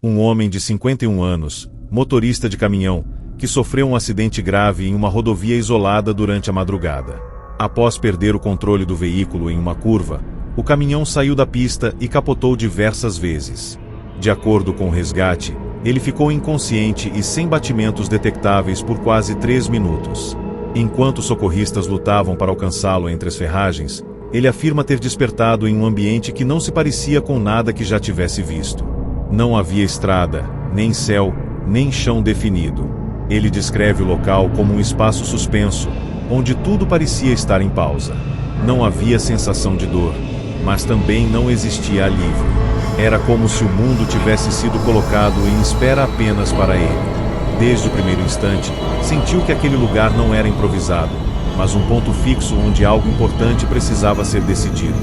Um homem de 51 anos, motorista de caminhão, que sofreu um acidente grave em uma rodovia isolada durante a madrugada. Após perder o controle do veículo em uma curva, o caminhão saiu da pista e capotou diversas vezes. De acordo com o resgate, ele ficou inconsciente e sem batimentos detectáveis por quase 3 minutos. Enquanto socorristas lutavam para alcançá-lo entre as ferragens, ele afirma ter despertado em um ambiente que não se parecia com nada que já tivesse visto. Não havia estrada, nem céu, nem chão definido. Ele descreve o local como um espaço suspenso, onde tudo parecia estar em pausa. Não havia sensação de dor, mas também não existia alívio. Era como se o mundo tivesse sido colocado em espera apenas para ele. Desde o primeiro instante, sentiu que aquele lugar não era improvisado, mas um ponto fixo onde algo importante precisava ser decidido.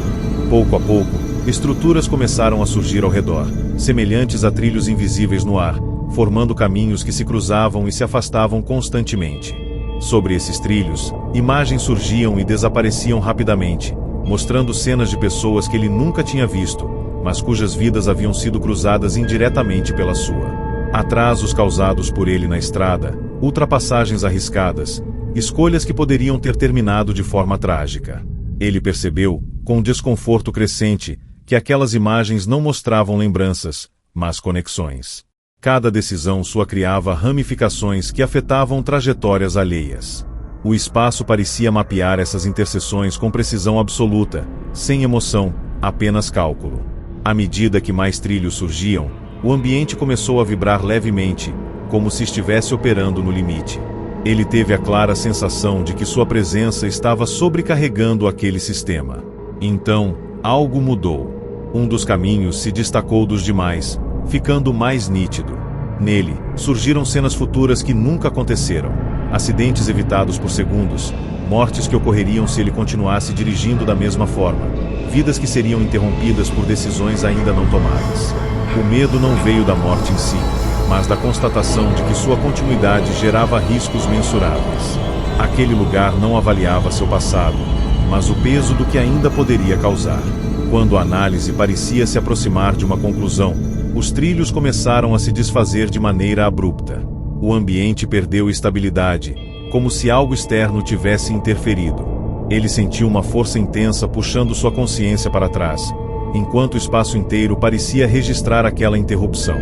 Pouco a pouco, estruturas começaram a surgir ao redor, semelhantes a trilhos invisíveis no ar, formando caminhos que se cruzavam e se afastavam constantemente. Sobre esses trilhos, imagens surgiam e desapareciam rapidamente, mostrando cenas de pessoas que ele nunca tinha visto, mas cujas vidas haviam sido cruzadas indiretamente pela sua. Atrasos causados por ele na estrada, ultrapassagens arriscadas, escolhas que poderiam ter terminado de forma trágica. Ele percebeu, com desconforto crescente, que aquelas imagens não mostravam lembranças, mas conexões. Cada decisão sua criava ramificações que afetavam trajetórias alheias. O espaço parecia mapear essas interseções com precisão absoluta, sem emoção, apenas cálculo. À medida que mais trilhos surgiam, o ambiente começou a vibrar levemente, como se estivesse operando no limite. Ele teve a clara sensação de que sua presença estava sobrecarregando aquele sistema. Então, algo mudou. Um dos caminhos se destacou dos demais, ficando mais nítido. Nele, surgiram cenas futuras que nunca aconteceram. Acidentes evitados por segundos, mortes que ocorreriam se ele continuasse dirigindo da mesma forma, vidas que seriam interrompidas por decisões ainda não tomadas. O medo não veio da morte em si, mas da constatação de que sua continuidade gerava riscos mensuráveis. Aquele lugar não avaliava seu passado, mas o peso do que ainda poderia causar. Quando a análise parecia se aproximar de uma conclusão, os trilhos começaram a se desfazer de maneira abrupta. O ambiente perdeu estabilidade, como se algo externo tivesse interferido. Ele sentiu uma força intensa puxando sua consciência para trás, enquanto o espaço inteiro parecia registrar aquela interrupção.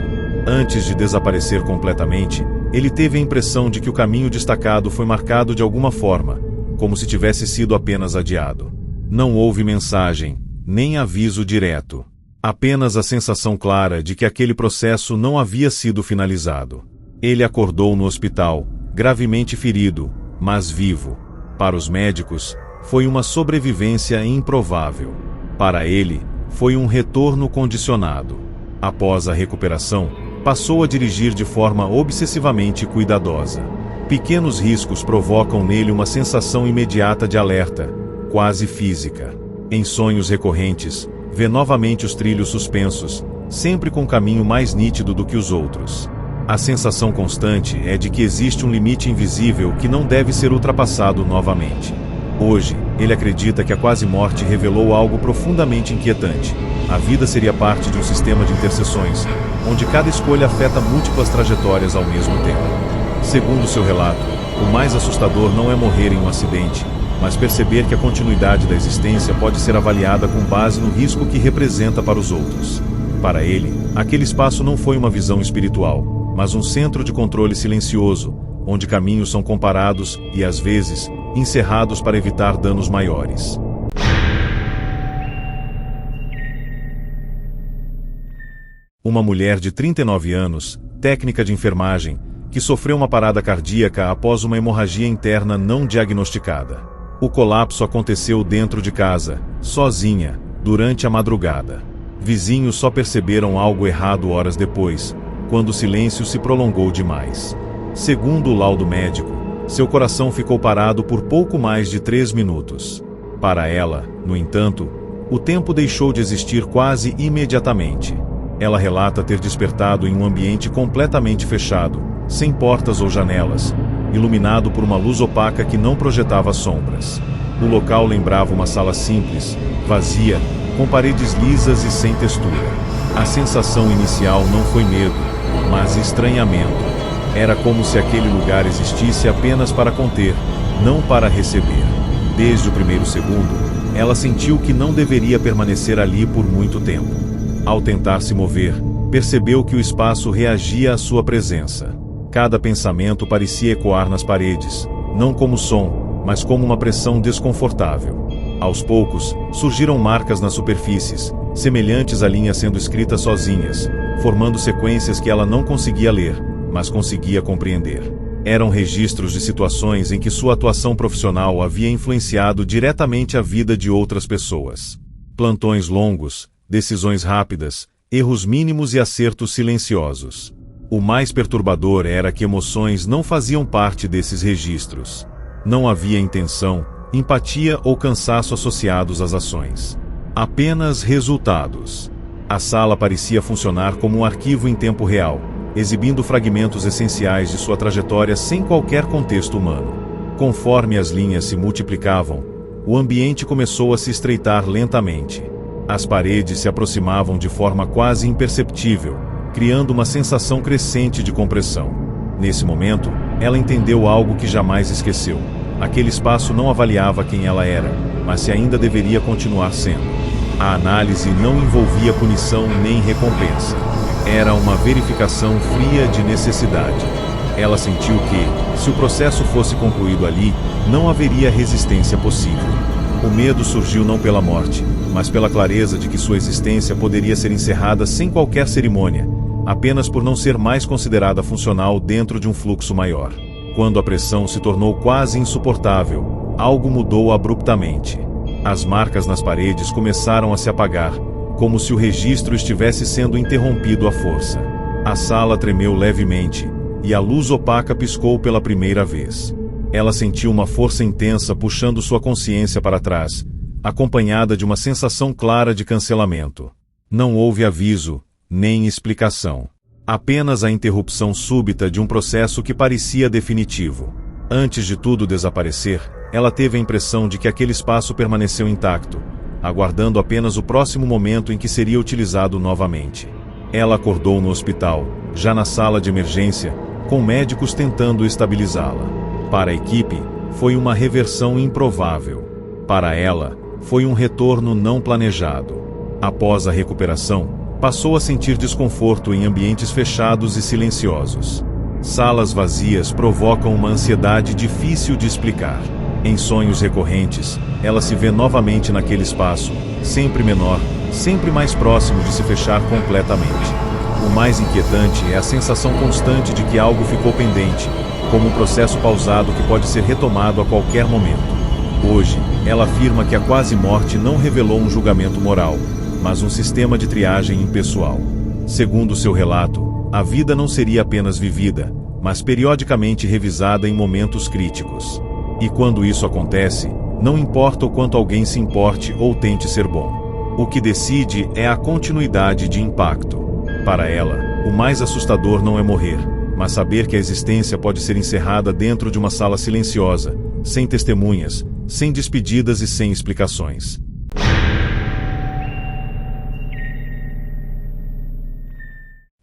Antes de desaparecer completamente, ele teve a impressão de que o caminho destacado foi marcado de alguma forma, como se tivesse sido apenas adiado. Não houve mensagem, nem aviso direto. Apenas a sensação clara de que aquele processo não havia sido finalizado. Ele acordou no hospital, gravemente ferido, mas vivo. Para os médicos, foi uma sobrevivência improvável. Para ele, foi um retorno condicionado. Após a recuperação, passou a dirigir de forma obsessivamente cuidadosa. Pequenos riscos provocam nele uma sensação imediata de alerta, quase física. Em sonhos recorrentes, vê novamente os trilhos suspensos, sempre com um caminho mais nítido do que os outros. A sensação constante é de que existe um limite invisível que não deve ser ultrapassado novamente. Hoje, ele acredita que a quase-morte revelou algo profundamente inquietante. A vida seria parte de um sistema de interseções, onde cada escolha afeta múltiplas trajetórias ao mesmo tempo. Segundo seu relato, o mais assustador não é morrer em um acidente, mas perceber que a continuidade da existência pode ser avaliada com base no risco que representa para os outros. Para ele, aquele espaço não foi uma visão espiritual, mas um centro de controle silencioso, onde caminhos são comparados e, às vezes, encerrados para evitar danos maiores. Uma mulher de 39 anos, técnica de enfermagem, que sofreu uma parada cardíaca após uma hemorragia interna não diagnosticada. O colapso aconteceu dentro de casa, sozinha, durante a madrugada. Vizinhos só perceberam algo errado horas depois, quando o silêncio se prolongou demais. Segundo o laudo médico, seu coração ficou parado por pouco mais de 3 minutos. Para ela, no entanto, o tempo deixou de existir quase imediatamente. Ela relata ter despertado em um ambiente completamente fechado, sem portas ou janelas, iluminado por uma luz opaca que não projetava sombras. O local lembrava uma sala simples, vazia, com paredes lisas e sem textura. A sensação inicial não foi medo, mas estranhamento. Era como se aquele lugar existisse apenas para conter, não para receber. Desde o primeiro segundo, ela sentiu que não deveria permanecer ali por muito tempo. Ao tentar se mover, percebeu que o espaço reagia à sua presença. Cada pensamento parecia ecoar nas paredes, não como som, mas como uma pressão desconfortável. Aos poucos, surgiram marcas nas superfícies, semelhantes a linhas sendo escritas sozinhas, formando sequências que ela não conseguia ler, mas conseguia compreender. Eram registros de situações em que sua atuação profissional havia influenciado diretamente a vida de outras pessoas. Plantões longos, decisões rápidas, erros mínimos e acertos silenciosos. O mais perturbador era que emoções não faziam parte desses registros. Não havia intenção, empatia ou cansaço associados às ações. Apenas resultados. A sala parecia funcionar como um arquivo em tempo real, exibindo fragmentos essenciais de sua trajetória sem qualquer contexto humano. Conforme as linhas se multiplicavam, o ambiente começou a se estreitar lentamente. As paredes se aproximavam de forma quase imperceptível, criando uma sensação crescente de compressão. Nesse momento, ela entendeu algo que jamais esqueceu. Aquele espaço não avaliava quem ela era, mas se ainda deveria continuar sendo. A análise não envolvia punição nem recompensa. Era uma verificação fria de necessidade. Ela sentiu que, se o processo fosse concluído ali, não haveria resistência possível. O medo surgiu não pela morte, mas pela clareza de que sua existência poderia ser encerrada sem qualquer cerimônia, apenas por não ser mais considerada funcional dentro de um fluxo maior. Quando a pressão se tornou quase insuportável, algo mudou abruptamente. As marcas nas paredes começaram a se apagar, como se o registro estivesse sendo interrompido à força. A sala tremeu levemente, e a luz opaca piscou pela primeira vez. Ela sentiu uma força intensa puxando sua consciência para trás, acompanhada de uma sensação clara de cancelamento. Não houve aviso, nem explicação. Apenas a interrupção súbita de um processo que parecia definitivo. Antes de tudo desaparecer, ela teve a impressão de que aquele espaço permaneceu intacto, aguardando apenas o próximo momento em que seria utilizado novamente. Ela acordou no hospital, já na sala de emergência, com médicos tentando estabilizá-la. Para a equipe, foi uma reversão improvável. Para ela, foi um retorno não planejado. Após a recuperação, passou a sentir desconforto em ambientes fechados e silenciosos. Salas vazias provocam uma ansiedade difícil de explicar. Em sonhos recorrentes, ela se vê novamente naquele espaço, sempre menor, sempre mais próximo de se fechar completamente. O mais inquietante é a sensação constante de que algo ficou pendente, como um processo pausado que pode ser retomado a qualquer momento. Hoje, ela afirma que a quase-morte não revelou um julgamento moral, mas um sistema de triagem impessoal. Segundo seu relato, a vida não seria apenas vivida, mas periodicamente revisada em momentos críticos. E quando isso acontece, não importa o quanto alguém se importe ou tente ser bom. O que decide é a continuidade de impacto. Para ela, o mais assustador não é morrer, mas saber que a existência pode ser encerrada dentro de uma sala silenciosa, sem testemunhas, sem despedidas e sem explicações.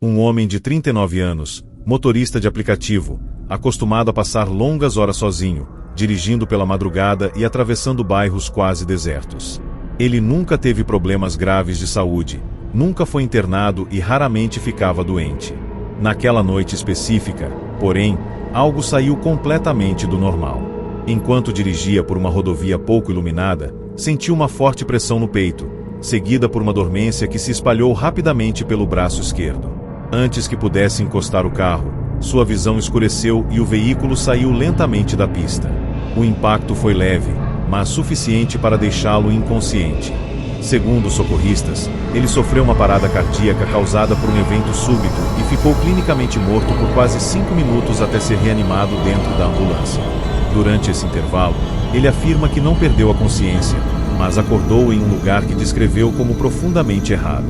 Um homem de 39 anos, motorista de aplicativo, acostumado a passar longas horas sozinho, dirigindo pela madrugada e atravessando bairros quase desertos. Ele nunca teve problemas graves de saúde, nunca foi internado e raramente ficava doente. Naquela noite específica, porém, algo saiu completamente do normal. Enquanto dirigia por uma rodovia pouco iluminada, sentiu uma forte pressão no peito, seguida por uma dormência que se espalhou rapidamente pelo braço esquerdo. Antes que pudesse encostar o carro, sua visão escureceu e o veículo saiu lentamente da pista. O impacto foi leve, mas suficiente para deixá-lo inconsciente. Segundo os socorristas, ele sofreu uma parada cardíaca causada por um evento súbito e ficou clinicamente morto por quase 5 minutos até ser reanimado dentro da ambulância. Durante esse intervalo, ele afirma que não perdeu a consciência, mas acordou em um lugar que descreveu como profundamente errado.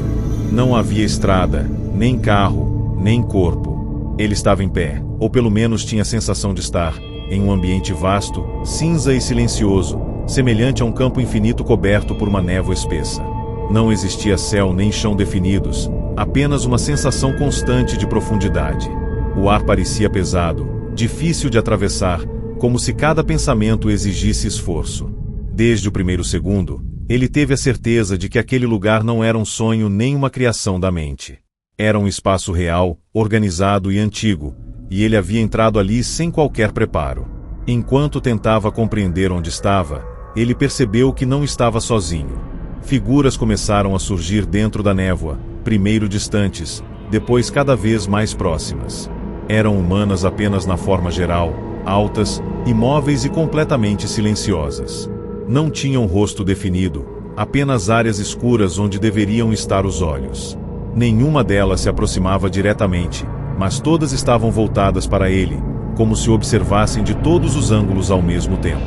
Não havia estrada, nem carro, nem corpo. Ele estava em pé, ou pelo menos tinha a sensação de estar, em um ambiente vasto, cinza e silencioso, semelhante a um campo infinito coberto por uma névoa espessa. Não existia céu nem chão definidos, apenas uma sensação constante de profundidade. O ar parecia pesado, difícil de atravessar, como se cada pensamento exigisse esforço. Desde o primeiro segundo, ele teve a certeza de que aquele lugar não era um sonho nem uma criação da mente. Era um espaço real, organizado e antigo, e ele havia entrado ali sem qualquer preparo. Enquanto tentava compreender onde estava, ele percebeu que não estava sozinho. Figuras começaram a surgir dentro da névoa, primeiro distantes, depois cada vez mais próximas. Eram humanas apenas na forma geral, altas, imóveis e completamente silenciosas. Não tinham rosto definido, apenas áreas escuras onde deveriam estar os olhos. Nenhuma delas se aproximava diretamente, mas todas estavam voltadas para ele, como se observassem de todos os ângulos ao mesmo tempo.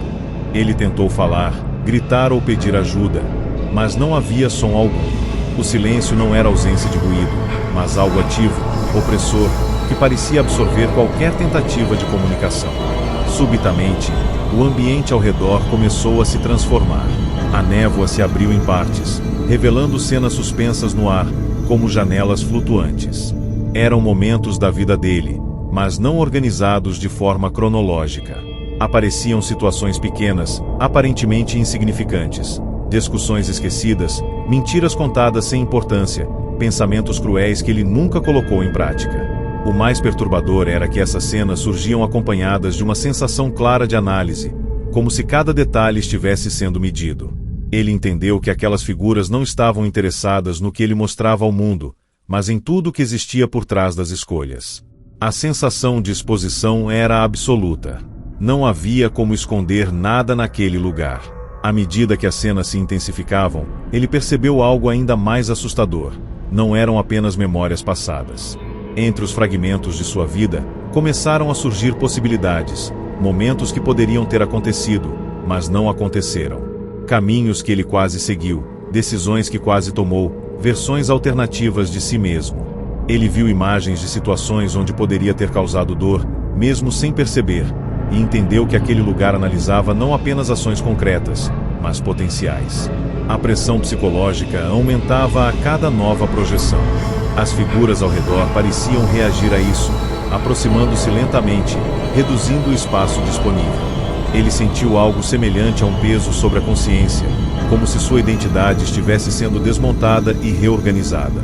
Ele tentou falar, gritar ou pedir ajuda, mas não havia som algum. O silêncio não era ausência de ruído, mas algo ativo, opressor, que parecia absorver qualquer tentativa de comunicação. Subitamente, o ambiente ao redor começou a se transformar. A névoa se abriu em partes, revelando cenas suspensas no ar, como janelas flutuantes. Eram momentos da vida dele, mas não organizados de forma cronológica. Apareciam situações pequenas, aparentemente insignificantes, discussões esquecidas, mentiras contadas sem importância, pensamentos cruéis que ele nunca colocou em prática. O mais perturbador era que essas cenas surgiam acompanhadas de uma sensação clara de análise, como se cada detalhe estivesse sendo medido. Ele entendeu que aquelas figuras não estavam interessadas no que ele mostrava ao mundo, mas em tudo que existia por trás das escolhas. A sensação de exposição era absoluta. Não havia como esconder nada naquele lugar. À medida que as cenas se intensificavam, ele percebeu algo ainda mais assustador. Não eram apenas memórias passadas. Entre os fragmentos de sua vida, começaram a surgir possibilidades, momentos que poderiam ter acontecido, mas não aconteceram. Caminhos que ele quase seguiu, decisões que quase tomou, versões alternativas de si mesmo. Ele viu imagens de situações onde poderia ter causado dor, mesmo sem perceber, e entendeu que aquele lugar analisava não apenas ações concretas, mas potenciais. A pressão psicológica aumentava a cada nova projeção. As figuras ao redor pareciam reagir a isso, aproximando-se lentamente, reduzindo o espaço disponível. Ele sentiu algo semelhante a um peso sobre a consciência, como se sua identidade estivesse sendo desmontada e reorganizada.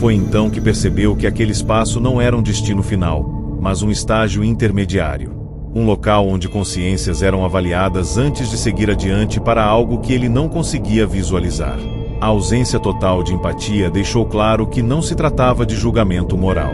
Foi então que percebeu que aquele espaço não era um destino final, mas um estágio intermediário. Um local onde consciências eram avaliadas antes de seguir adiante para algo que ele não conseguia visualizar. A ausência total de empatia deixou claro que não se tratava de julgamento moral.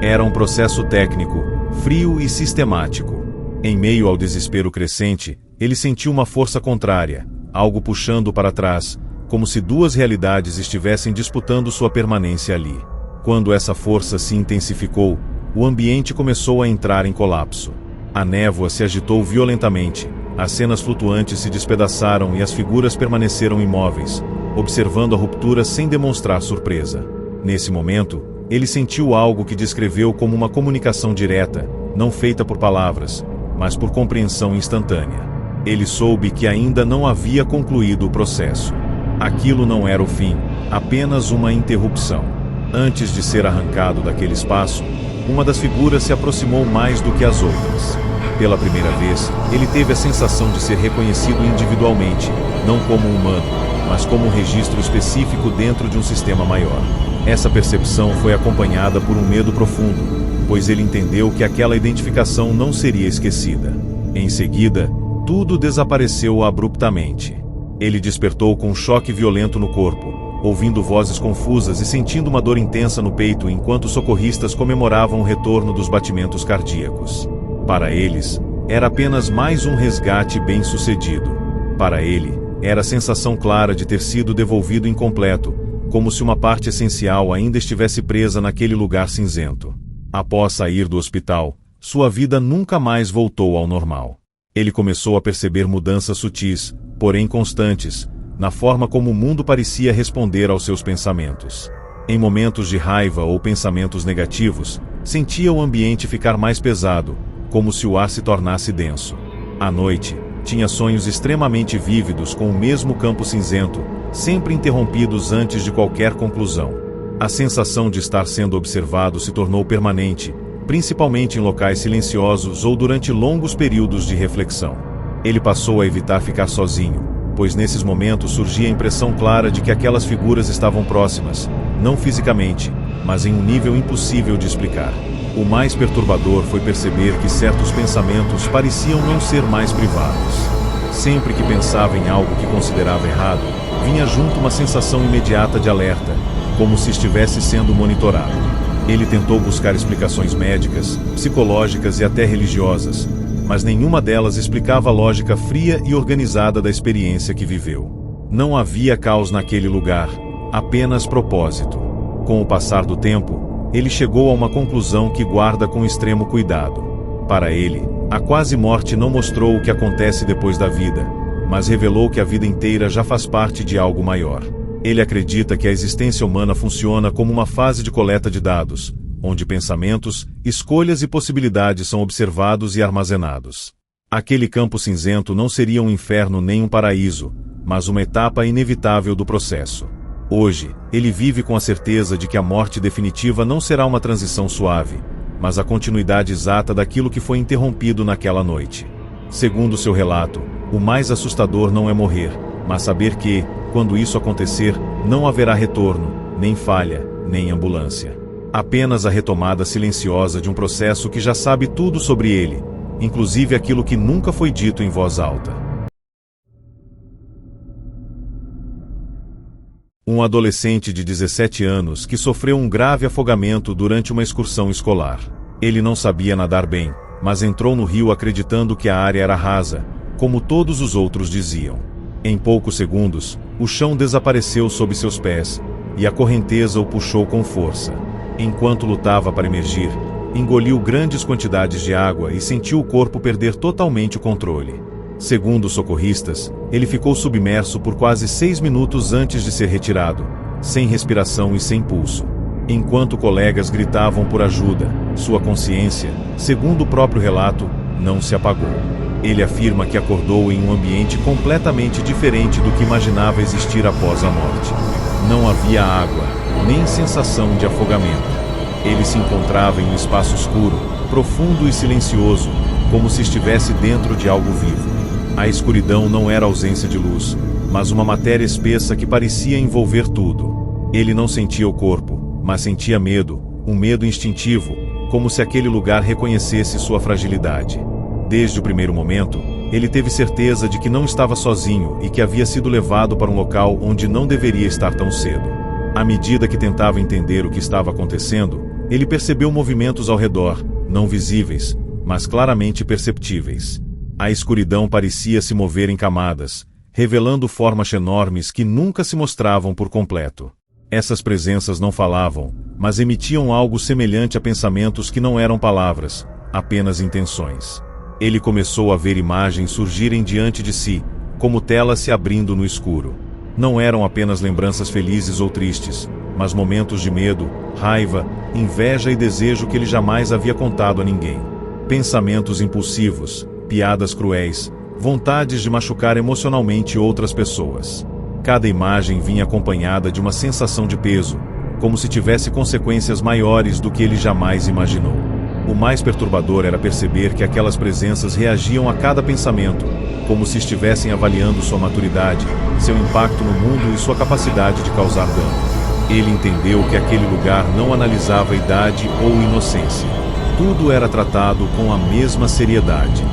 Era um processo técnico, frio e sistemático. Em meio ao desespero crescente, ele sentiu uma força contrária, algo puxando para trás, como se duas realidades estivessem disputando sua permanência ali. Quando essa força se intensificou, o ambiente começou a entrar em colapso. A névoa se agitou violentamente, as cenas flutuantes se despedaçaram e as figuras permaneceram imóveis, observando a ruptura sem demonstrar surpresa. Nesse momento, ele sentiu algo que descreveu como uma comunicação direta, não feita por palavras, mas por compreensão instantânea. Ele soube que ainda não havia concluído o processo. Aquilo não era o fim, apenas uma interrupção. Antes de ser arrancado daquele espaço, uma das figuras se aproximou mais do que as outras. Pela primeira vez, ele teve a sensação de ser reconhecido individualmente, não como um humano, mas como um registro específico dentro de um sistema maior. Essa percepção foi acompanhada por um medo profundo, pois ele entendeu que aquela identificação não seria esquecida. Em seguida, tudo desapareceu abruptamente. Ele despertou com um choque violento no corpo, ouvindo vozes confusas e sentindo uma dor intensa no peito enquanto socorristas comemoravam o retorno dos batimentos cardíacos. Para eles, era apenas mais um resgate bem-sucedido. Para ele, era a sensação clara de ter sido devolvido incompleto, como se uma parte essencial ainda estivesse presa naquele lugar cinzento. Após sair do hospital, sua vida nunca mais voltou ao normal. Ele começou a perceber mudanças sutis, porém constantes, na forma como o mundo parecia responder aos seus pensamentos. Em momentos de raiva ou pensamentos negativos, sentia o ambiente ficar mais pesado, como se o ar se tornasse denso. À noite, tinha sonhos extremamente vívidos com o mesmo campo cinzento, sempre interrompidos antes de qualquer conclusão. A sensação de estar sendo observado se tornou permanente, principalmente em locais silenciosos ou durante longos períodos de reflexão. Ele passou a evitar ficar sozinho, pois nesses momentos surgia a impressão clara de que aquelas figuras estavam próximas, não fisicamente, mas em um nível impossível de explicar. O mais perturbador foi perceber que certos pensamentos pareciam não ser mais privados. Sempre que pensava em algo que considerava errado, vinha junto uma sensação imediata de alerta, como se estivesse sendo monitorado. Ele tentou buscar explicações médicas, psicológicas e até religiosas, mas nenhuma delas explicava a lógica fria e organizada da experiência que viveu. Não havia caos naquele lugar, apenas propósito. Com o passar do tempo, ele chegou a uma conclusão que guarda com extremo cuidado. Para ele, a quase morte não mostrou o que acontece depois da vida, mas revelou que a vida inteira já faz parte de algo maior. Ele acredita que a existência humana funciona como uma fase de coleta de dados, onde pensamentos, escolhas e possibilidades são observados e armazenados. Aquele campo cinzento não seria um inferno nem um paraíso, mas uma etapa inevitável do processo. Hoje, ele vive com a certeza de que a morte definitiva não será uma transição suave, mas a continuidade exata daquilo que foi interrompido naquela noite. Segundo seu relato, o mais assustador não é morrer, mas saber que, quando isso acontecer, não haverá retorno, nem falha, nem ambulância. Apenas a retomada silenciosa de um processo que já sabe tudo sobre ele, inclusive aquilo que nunca foi dito em voz alta. Um adolescente de 17 anos que sofreu um grave afogamento durante uma excursão escolar. Ele não sabia nadar bem, mas entrou no rio acreditando que a área era rasa, como todos os outros diziam. Em poucos segundos, o chão desapareceu sob seus pés, e a correnteza o puxou com força. Enquanto lutava para emergir, engoliu grandes quantidades de água e sentiu o corpo perder totalmente o controle. Segundo os socorristas, ele ficou submerso por quase 6 minutos antes de ser retirado, sem respiração e sem pulso. Enquanto colegas gritavam por ajuda, sua consciência, segundo o próprio relato, não se apagou. Ele afirma que acordou em um ambiente completamente diferente do que imaginava existir após a morte. Não havia água, nem sensação de afogamento. Ele se encontrava em um espaço escuro, profundo e silencioso, como se estivesse dentro de algo vivo. A escuridão não era ausência de luz, mas uma matéria espessa que parecia envolver tudo. Ele não sentia o corpo, mas sentia medo, um medo instintivo, como se aquele lugar reconhecesse sua fragilidade. Desde o primeiro momento, ele teve certeza de que não estava sozinho e que havia sido levado para um local onde não deveria estar tão cedo. À medida que tentava entender o que estava acontecendo, ele percebeu movimentos ao redor, não visíveis, mas claramente perceptíveis. A escuridão parecia se mover em camadas, revelando formas enormes que nunca se mostravam por completo. Essas presenças não falavam, mas emitiam algo semelhante a pensamentos que não eram palavras, apenas intenções. Ele começou a ver imagens surgirem diante de si, como telas se abrindo no escuro. Não eram apenas lembranças felizes ou tristes, mas momentos de medo, raiva, inveja e desejo que ele jamais havia contado a ninguém. Pensamentos impulsivos, piadas cruéis, vontades de machucar emocionalmente outras pessoas. Cada imagem vinha acompanhada de uma sensação de peso, como se tivesse consequências maiores do que ele jamais imaginou. O mais perturbador era perceber que aquelas presenças reagiam a cada pensamento, como se estivessem avaliando sua maturidade, seu impacto no mundo e sua capacidade de causar dano. Ele entendeu que aquele lugar não analisava idade ou inocência. Tudo era tratado com a mesma seriedade.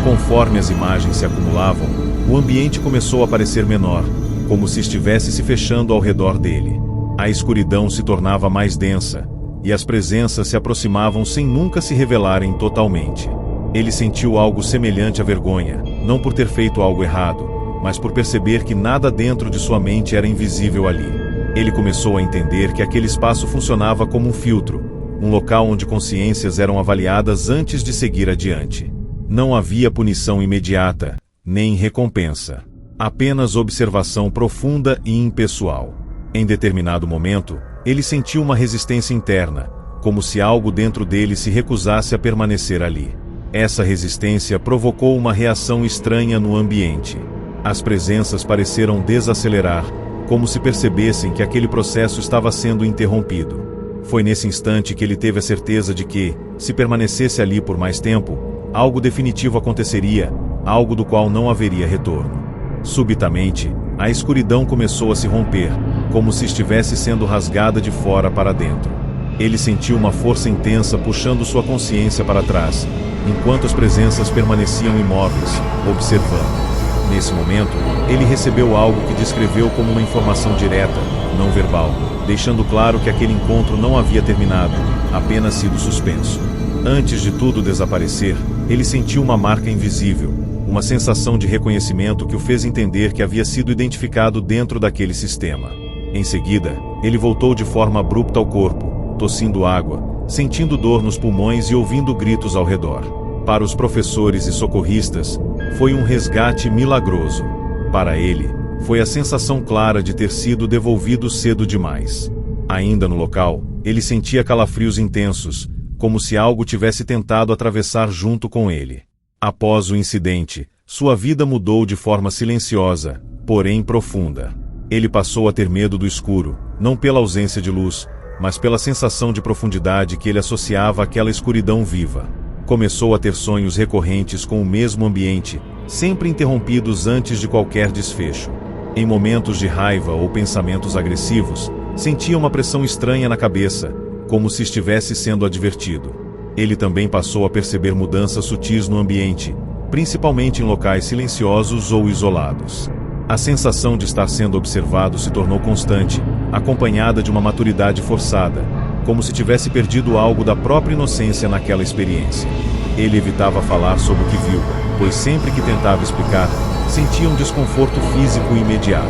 Conforme as imagens se acumulavam, o ambiente começou a parecer menor, como se estivesse se fechando ao redor dele. A escuridão se tornava mais densa, e as presenças se aproximavam sem nunca se revelarem totalmente. Ele sentiu algo semelhante à vergonha, não por ter feito algo errado, mas por perceber que nada dentro de sua mente era invisível ali. Ele começou a entender que aquele espaço funcionava como um filtro, um local onde consciências eram avaliadas antes de seguir adiante. Não havia punição imediata, nem recompensa. Apenas observação profunda e impessoal. Em determinado momento, ele sentiu uma resistência interna, como se algo dentro dele se recusasse a permanecer ali. Essa resistência provocou uma reação estranha no ambiente. As presenças pareceram desacelerar, como se percebessem que aquele processo estava sendo interrompido. Foi nesse instante que ele teve a certeza de que, se permanecesse ali por mais tempo, algo definitivo aconteceria, algo do qual não haveria retorno. Subitamente, a escuridão começou a se romper, como se estivesse sendo rasgada de fora para dentro. Ele sentiu uma força intensa puxando sua consciência para trás, enquanto as presenças permaneciam imóveis, observando. Nesse momento, ele recebeu algo que descreveu como uma informação direta, não verbal, deixando claro que aquele encontro não havia terminado, apenas sido suspenso. Antes de tudo desaparecer, ele sentiu uma marca invisível, uma sensação de reconhecimento que o fez entender que havia sido identificado dentro daquele sistema. Em seguida, ele voltou de forma abrupta ao corpo, tossindo água, sentindo dor nos pulmões e ouvindo gritos ao redor. Para os professores e socorristas, foi um resgate milagroso. Para ele, foi a sensação clara de ter sido devolvido cedo demais. Ainda no local, ele sentia calafrios intensos, como se algo tivesse tentado atravessar junto com ele. Após o incidente, sua vida mudou de forma silenciosa, porém profunda. Ele passou a ter medo do escuro, não pela ausência de luz, mas pela sensação de profundidade que ele associava àquela escuridão viva. Começou a ter sonhos recorrentes com o mesmo ambiente, sempre interrompidos antes de qualquer desfecho. Em momentos de raiva ou pensamentos agressivos, sentia uma pressão estranha na cabeça, como se estivesse sendo advertido. Ele também passou a perceber mudanças sutis no ambiente, principalmente em locais silenciosos ou isolados. A sensação de estar sendo observado se tornou constante, acompanhada de uma maturidade forçada, como se tivesse perdido algo da própria inocência naquela experiência. Ele evitava falar sobre o que viu, pois sempre que tentava explicar, sentia um desconforto físico imediato.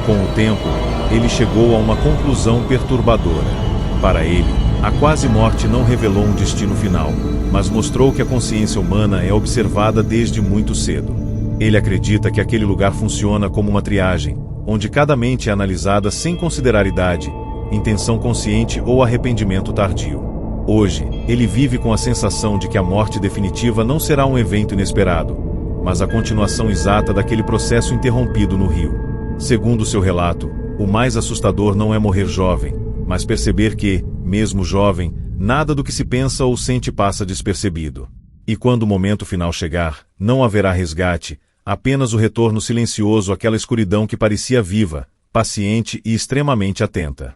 Com o tempo, ele chegou a uma conclusão perturbadora. Para ele, a quase-morte não revelou um destino final, mas mostrou que a consciência humana é observada desde muito cedo. Ele acredita que aquele lugar funciona como uma triagem, onde cada mente é analisada sem considerar idade, intenção consciente ou arrependimento tardio. Hoje, ele vive com a sensação de que a morte definitiva não será um evento inesperado, mas a continuação exata daquele processo interrompido no rio. Segundo seu relato, o mais assustador não é morrer jovem, mas perceber que, mesmo jovem, nada do que se pensa ou sente passa despercebido. E quando o momento final chegar, não haverá resgate, apenas o retorno silencioso àquela escuridão que parecia viva, paciente e extremamente atenta.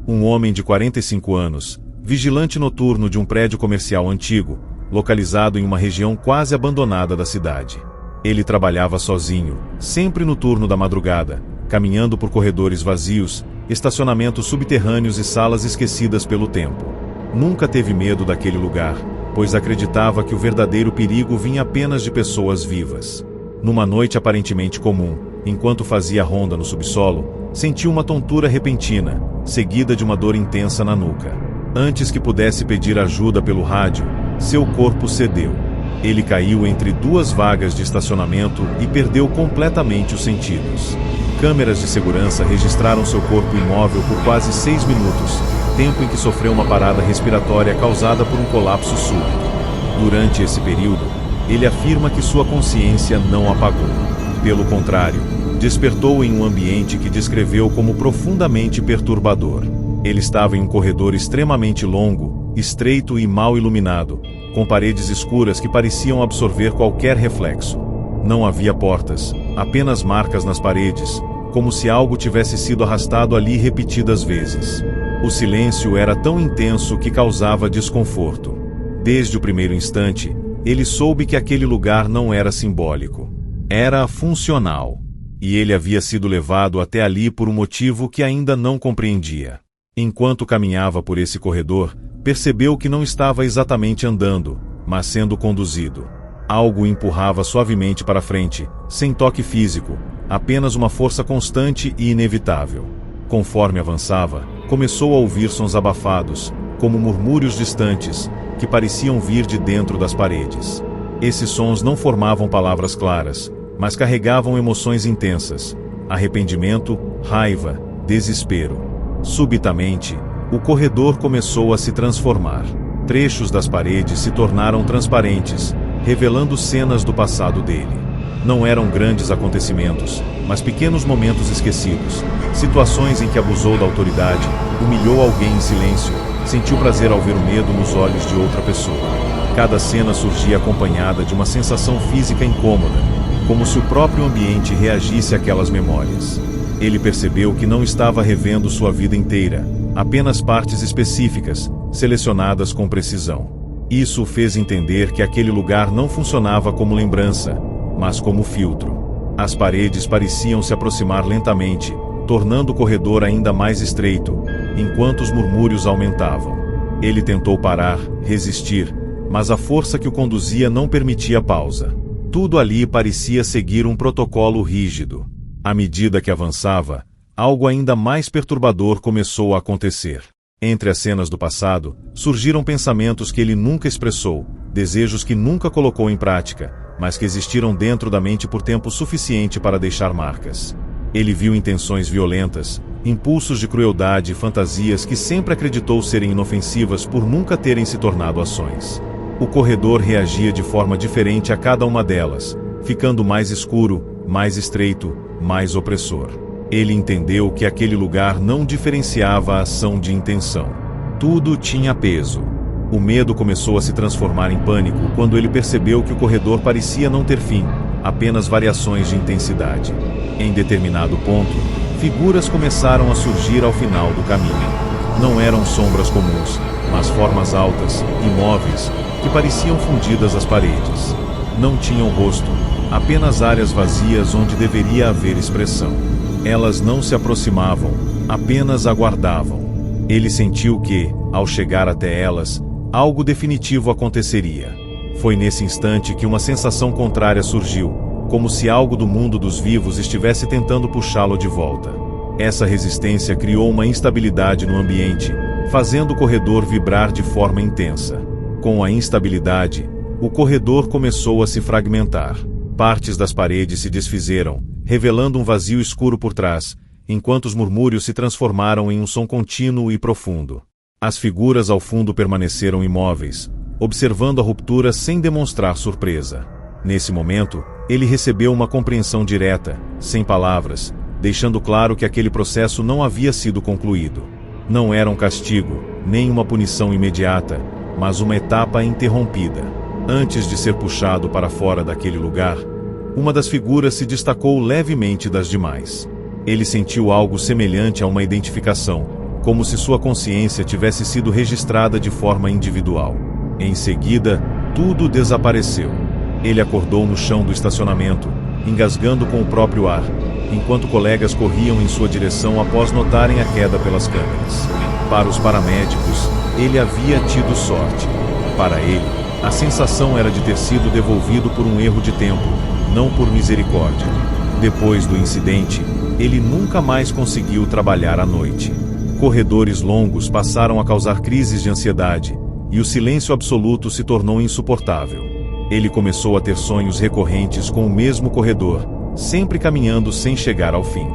Um homem de 45 anos, vigilante noturno de um prédio comercial antigo, localizado em uma região quase abandonada da cidade. Ele trabalhava sozinho, sempre no turno da madrugada, caminhando por corredores vazios, estacionamentos subterrâneos e salas esquecidas pelo tempo. Nunca teve medo daquele lugar, pois acreditava que o verdadeiro perigo vinha apenas de pessoas vivas. Numa noite aparentemente comum, enquanto fazia ronda no subsolo, sentiu uma tontura repentina, seguida de uma dor intensa na nuca. Antes que pudesse pedir ajuda pelo rádio, seu corpo cedeu. Ele caiu entre duas vagas de estacionamento e perdeu completamente os sentidos. Câmeras de segurança registraram seu corpo imóvel por quase 6 minutos, tempo em que sofreu uma parada respiratória causada por um colapso súbito. Durante esse período, ele afirma que sua consciência não apagou. Pelo contrário, despertou em um ambiente que descreveu como profundamente perturbador. Ele estava em um corredor extremamente longo, estreito e mal iluminado, com paredes escuras que pareciam absorver qualquer reflexo. Não havia portas, apenas marcas nas paredes, como se algo tivesse sido arrastado ali repetidas vezes. O silêncio era tão intenso que causava desconforto. Desde o primeiro instante, ele soube que aquele lugar não era simbólico. Era funcional. E ele havia sido levado até ali por um motivo que ainda não compreendia. Enquanto caminhava por esse corredor, percebeu que não estava exatamente andando, mas sendo conduzido. Algo o empurrava suavemente para frente, sem toque físico, apenas uma força constante e inevitável. Conforme avançava, começou a ouvir sons abafados, como murmúrios distantes, que pareciam vir de dentro das paredes. Esses sons não formavam palavras claras, mas carregavam emoções intensas: arrependimento, raiva, desespero. Subitamente, O corredor começou a se transformar. Trechos das paredes se tornaram transparentes, revelando cenas do passado dele. Não eram grandes acontecimentos, mas pequenos momentos esquecidos, situações em que abusou da autoridade, humilhou alguém em silêncio, sentiu prazer ao ver o medo nos olhos de outra pessoa. Cada cena surgia acompanhada de uma sensação física incômoda, como se o próprio ambiente reagisse àquelas memórias. Ele percebeu que não estava revendo sua vida inteira, apenas partes específicas, selecionadas com precisão. Isso o fez entender que aquele lugar não funcionava como lembrança, mas como filtro. As paredes pareciam se aproximar lentamente, tornando o corredor ainda mais estreito, enquanto os murmúrios aumentavam. Ele tentou parar, resistir, mas a força que o conduzia não permitia pausa. Tudo ali parecia seguir um protocolo rígido. À medida que avançava, algo ainda mais perturbador começou a acontecer. Entre as cenas do passado, surgiram pensamentos que ele nunca expressou, desejos que nunca colocou em prática, mas que existiram dentro da mente por tempo suficiente para deixar marcas. Ele viu intenções violentas, impulsos de crueldade e fantasias que sempre acreditou serem inofensivas por nunca terem se tornado ações. O corredor reagia de forma diferente a cada uma delas, ficando mais escuro, mais estreito, mais opressor. Ele entendeu que aquele lugar não diferenciava a ação de intenção. Tudo tinha peso. O medo começou a se transformar em pânico quando ele percebeu que o corredor parecia não ter fim, apenas variações de intensidade. Em determinado ponto, figuras começaram a surgir ao final do caminho. Não eram sombras comuns, mas formas altas, imóveis, que pareciam fundidas às paredes. Não tinham rosto, apenas áreas vazias onde deveria haver expressão. Elas não se aproximavam, apenas aguardavam. Ele sentiu que, ao chegar até elas, algo definitivo aconteceria. Foi nesse instante que uma sensação contrária surgiu, como se algo do mundo dos vivos estivesse tentando puxá-lo de volta. Essa resistência criou uma instabilidade no ambiente, fazendo o corredor vibrar de forma intensa. Com a instabilidade, o corredor começou a se fragmentar. Partes das paredes se desfizeram, revelando um vazio escuro por trás, enquanto os murmúrios se transformaram em um som contínuo e profundo. As figuras ao fundo permaneceram imóveis, observando a ruptura sem demonstrar surpresa. Nesse momento, ele recebeu uma compreensão direta, sem palavras, deixando claro que aquele processo não havia sido concluído. Não era um castigo, nem uma punição imediata, mas uma etapa interrompida. Antes de ser puxado para fora daquele lugar, uma das figuras se destacou levemente das demais. Ele sentiu algo semelhante a uma identificação, como se sua consciência tivesse sido registrada de forma individual. Em seguida, tudo desapareceu. Ele acordou no chão do estacionamento, engasgando com o próprio ar, enquanto colegas corriam em sua direção após notarem a queda pelas câmeras. Para os paramédicos, ele havia tido sorte. Para ele, a sensação era de ter sido devolvido por um erro de tempo, não por misericórdia. Depois do incidente, ele nunca mais conseguiu trabalhar à noite. Corredores longos passaram a causar crises de ansiedade, e o silêncio absoluto se tornou insuportável. Ele começou a ter sonhos recorrentes com o mesmo corredor, sempre caminhando sem chegar ao fim.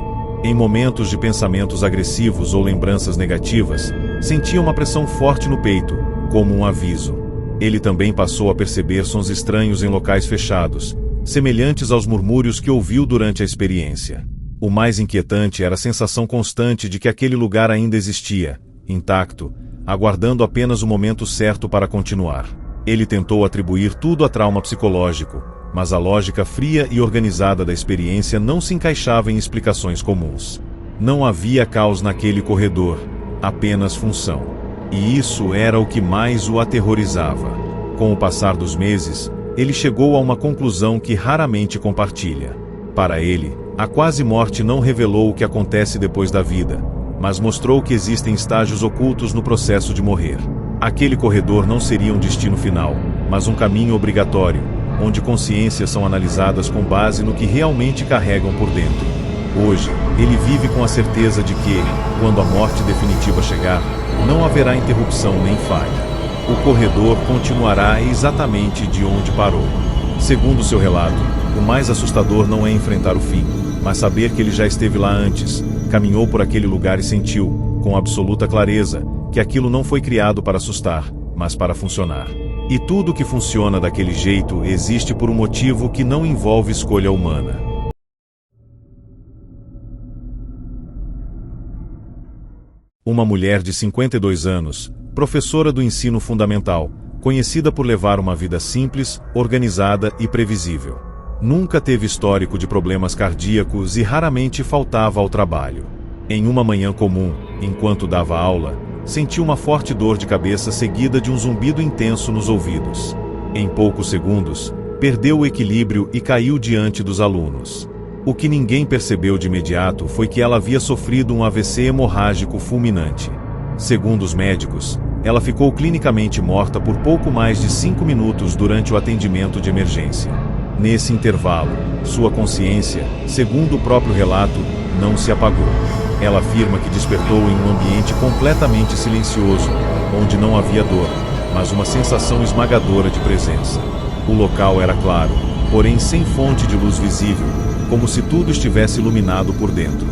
Em momentos de pensamentos agressivos ou lembranças negativas, sentia uma pressão forte no peito, como um aviso. Ele também passou a perceber sons estranhos em locais fechados, semelhantes aos murmúrios que ouviu durante a experiência. O mais inquietante era a sensação constante de que aquele lugar ainda existia, intacto, aguardando apenas o momento certo para continuar. Ele tentou atribuir tudo a trauma psicológico, mas a lógica fria e organizada da experiência não se encaixava em explicações comuns. Não havia caos naquele corredor, apenas função. E isso era o que mais o aterrorizava. Com o passar dos meses, ele chegou a uma conclusão que raramente compartilha. Para ele, a quase-morte não revelou o que acontece depois da vida, mas mostrou que existem estágios ocultos no processo de morrer. Aquele corredor não seria um destino final, mas um caminho obrigatório, onde consciências são analisadas com base no que realmente carregam por dentro. Hoje, ele vive com a certeza de que, quando a morte definitiva chegar, não haverá interrupção nem falha. O corredor continuará exatamente de onde parou. Segundo seu relato, o mais assustador não é enfrentar o fim, mas saber que ele já esteve lá antes, caminhou por aquele lugar e sentiu, com absoluta clareza, que aquilo não foi criado para assustar, mas para funcionar. E tudo que funciona daquele jeito existe por um motivo que não envolve escolha humana. Uma mulher de 52 anos, professora do ensino fundamental, conhecida por levar uma vida simples, organizada e previsível. Nunca teve histórico de problemas cardíacos e raramente faltava ao trabalho. Em uma manhã comum, enquanto dava aula, sentiu uma forte dor de cabeça seguida de um zumbido intenso nos ouvidos. Em poucos segundos, perdeu o equilíbrio e caiu diante dos alunos. O que ninguém percebeu de imediato foi que ela havia sofrido um AVC hemorrágico fulminante. Segundo os médicos, ela ficou clinicamente morta por pouco mais de 5 minutos durante o atendimento de emergência. Nesse intervalo, sua consciência, segundo o próprio relato, não se apagou. Ela afirma que despertou em um ambiente completamente silencioso, onde não havia dor, mas uma sensação esmagadora de presença. O local era claro, porém sem fonte de luz visível, como se tudo estivesse iluminado por dentro.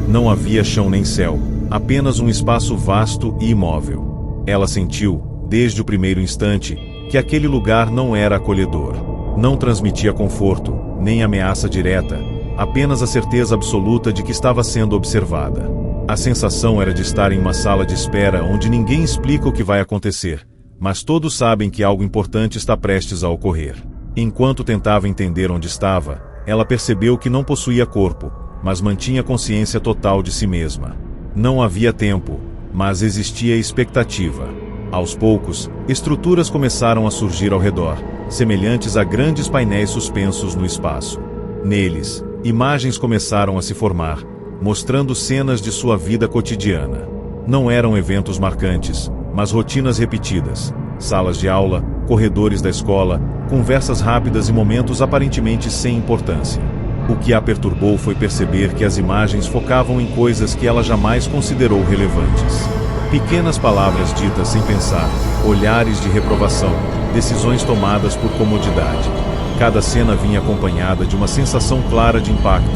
Não havia chão nem céu, apenas um espaço vasto e imóvel. Ela sentiu, desde o primeiro instante, que aquele lugar não era acolhedor. Não transmitia conforto, nem ameaça direta, apenas a certeza absoluta de que estava sendo observada. A sensação era de estar em uma sala de espera onde ninguém explica o que vai acontecer, mas todos sabem que algo importante está prestes a ocorrer. Enquanto tentava entender onde estava, ela percebeu que não possuía corpo, mas mantinha consciência total de si mesma. Não havia tempo, mas existia expectativa. Aos poucos, estruturas começaram a surgir ao redor, semelhantes a grandes painéis suspensos no espaço. Neles, imagens começaram a se formar, mostrando cenas de sua vida cotidiana. Não eram eventos marcantes, mas rotinas repetidas. Salas de aula, corredores da escola, conversas rápidas e momentos aparentemente sem importância. O que a perturbou foi perceber que as imagens focavam em coisas que ela jamais considerou relevantes. Pequenas palavras ditas sem pensar, olhares de reprovação, decisões tomadas por comodidade. Cada cena vinha acompanhada de uma sensação clara de impacto,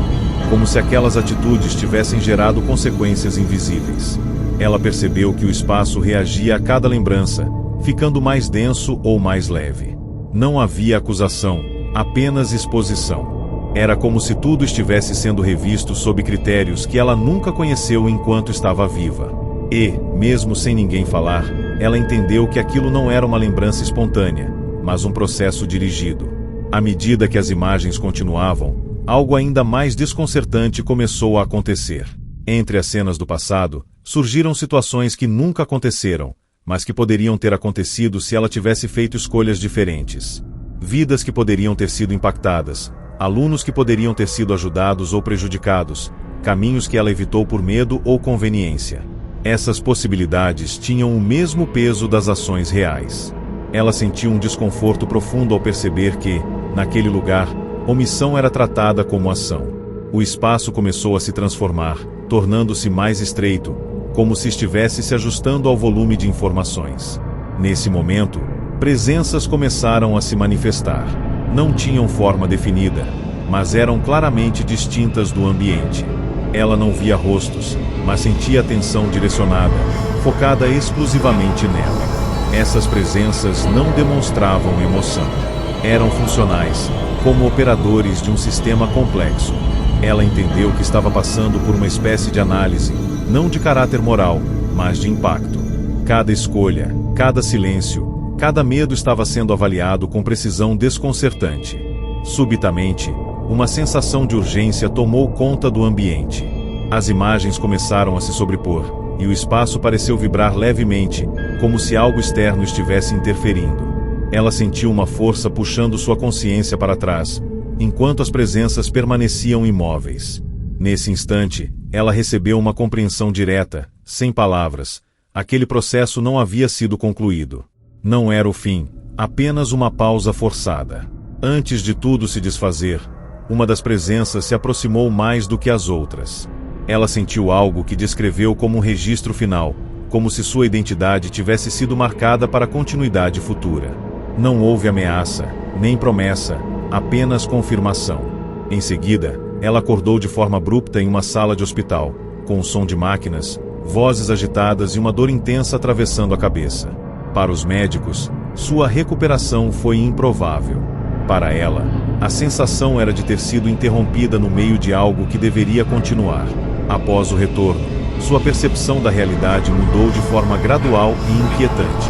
como se aquelas atitudes tivessem gerado consequências invisíveis. Ela percebeu que o espaço reagia a cada lembrança, ficando mais denso ou mais leve. Não havia acusação, apenas exposição. Era como se tudo estivesse sendo revisto sob critérios que ela nunca conheceu enquanto estava viva. E, mesmo sem ninguém falar, ela entendeu que aquilo não era uma lembrança espontânea, mas um processo dirigido. À medida que as imagens continuavam, algo ainda mais desconcertante começou a acontecer. Entre as cenas do passado, surgiram situações que nunca aconteceram, mas que poderiam ter acontecido se ela tivesse feito escolhas diferentes. Vidas que poderiam ter sido impactadas, alunos que poderiam ter sido ajudados ou prejudicados, caminhos que ela evitou por medo ou conveniência. Essas possibilidades tinham o mesmo peso das ações reais. Ela sentiu um desconforto profundo ao perceber que, naquele lugar, omissão era tratada como ação. O espaço começou a se transformar, tornando-se mais estreito, como se estivesse se ajustando ao volume de informações. Nesse momento, presenças começaram a se manifestar. Não tinham forma definida, mas eram claramente distintas do ambiente. Ela não via rostos, mas sentia atenção direcionada, focada exclusivamente nela. Essas presenças não demonstravam emoção. Eram funcionais, como operadores de um sistema complexo. Ela entendeu que estava passando por uma espécie de análise, não de caráter moral, mas de impacto. Cada escolha, cada silêncio, cada medo estava sendo avaliado com precisão desconcertante. Subitamente, uma sensação de urgência tomou conta do ambiente. As imagens começaram a se sobrepor, e o espaço pareceu vibrar levemente, como se algo externo estivesse interferindo. Ela sentiu uma força puxando sua consciência para trás, enquanto as presenças permaneciam imóveis. Nesse instante, ela recebeu uma compreensão direta, sem palavras. Aquele processo não havia sido concluído. Não era o fim, apenas uma pausa forçada. Antes de tudo se desfazer, uma das presenças se aproximou mais do que as outras. Ela sentiu algo que descreveu como um registro final, como se sua identidade tivesse sido marcada para a continuidade futura. Não houve ameaça, nem promessa, apenas confirmação. Em seguida, ela acordou de forma abrupta em uma sala de hospital, com o som de máquinas, vozes agitadas e uma dor intensa atravessando a cabeça. Para os médicos, sua recuperação foi improvável. Para ela, a sensação era de ter sido interrompida no meio de algo que deveria continuar. Após o retorno, sua percepção da realidade mudou de forma gradual e inquietante.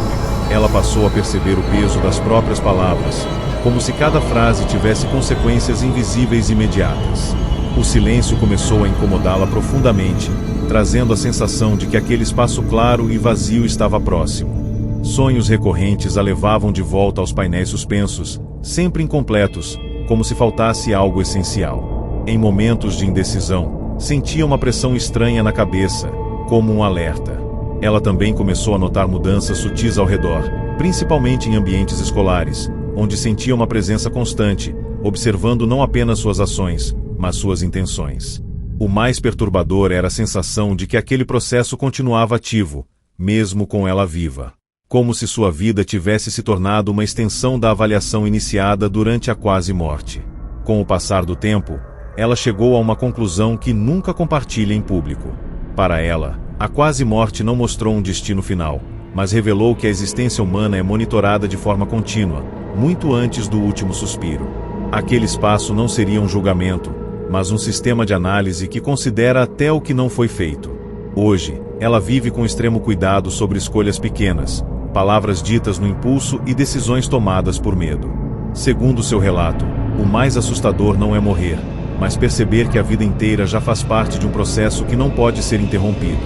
Ela passou a perceber o peso das próprias palavras, como se cada frase tivesse consequências invisíveis imediatas. O silêncio começou a incomodá-la profundamente, trazendo a sensação de que aquele espaço claro e vazio estava próximo. Sonhos recorrentes a levavam de volta aos painéis suspensos, sempre incompletos, como se faltasse algo essencial. Em momentos de indecisão, sentia uma pressão estranha na cabeça, como um alerta. Ela também começou a notar mudanças sutis ao redor, principalmente em ambientes escolares, onde sentia uma presença constante, observando não apenas suas ações, mas suas intenções. O mais perturbador era a sensação de que aquele processo continuava ativo, mesmo com ela viva. Como se sua vida tivesse se tornado uma extensão da avaliação iniciada durante a quase morte. Com o passar do tempo, ela chegou a uma conclusão que nunca compartilha em público. Para ela, a quase morte não mostrou um destino final, mas revelou que a existência humana é monitorada de forma contínua, muito antes do último suspiro. Aquele espaço não seria um julgamento, mas um sistema de análise que considera até o que não foi feito. Hoje, ela vive com extremo cuidado sobre escolhas pequenas, palavras ditas no impulso e decisões tomadas por medo. Segundo seu relato, o mais assustador não é morrer, mas perceber que a vida inteira já faz parte de um processo que não pode ser interrompido.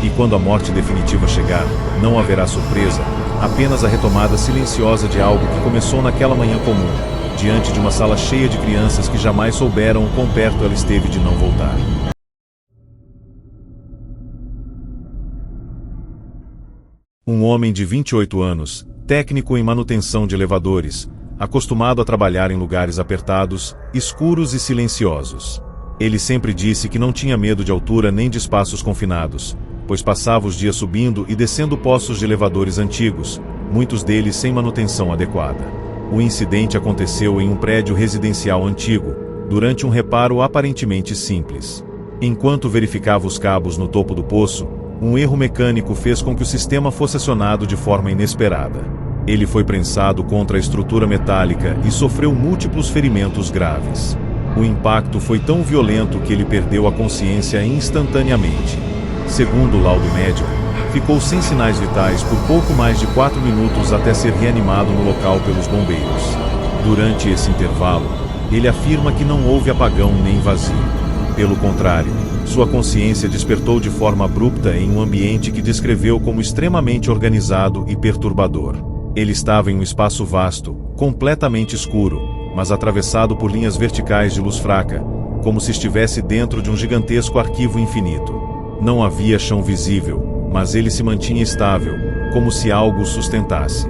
E quando a morte definitiva chegar, não haverá surpresa, apenas a retomada silenciosa de algo que começou naquela manhã comum, diante de uma sala cheia de crianças que jamais souberam o quão perto ela esteve de não voltar. Um homem de 28 anos, técnico em manutenção de elevadores, acostumado a trabalhar em lugares apertados, escuros e silenciosos. Ele sempre disse que não tinha medo de altura nem de espaços confinados, pois passava os dias subindo e descendo poços de elevadores antigos, muitos deles sem manutenção adequada. O incidente aconteceu em um prédio residencial antigo, durante um reparo aparentemente simples. Enquanto verificava os cabos no topo do poço, um erro mecânico fez com que o sistema fosse acionado de forma inesperada. Ele foi prensado contra a estrutura metálica e sofreu múltiplos ferimentos graves. O impacto foi tão violento que ele perdeu a consciência instantaneamente. Segundo o laudo médico, ficou sem sinais vitais por pouco mais de 4 minutos até ser reanimado no local pelos bombeiros. Durante esse intervalo, ele afirma que não houve apagão nem vazio. Pelo contrário, sua consciência despertou de forma abrupta em um ambiente que descreveu como extremamente organizado e perturbador. Ele estava em um espaço vasto, completamente escuro, mas atravessado por linhas verticais de luz fraca, como se estivesse dentro de um gigantesco arquivo infinito. Não havia chão visível, mas ele se mantinha estável, como se algo o sustentasse.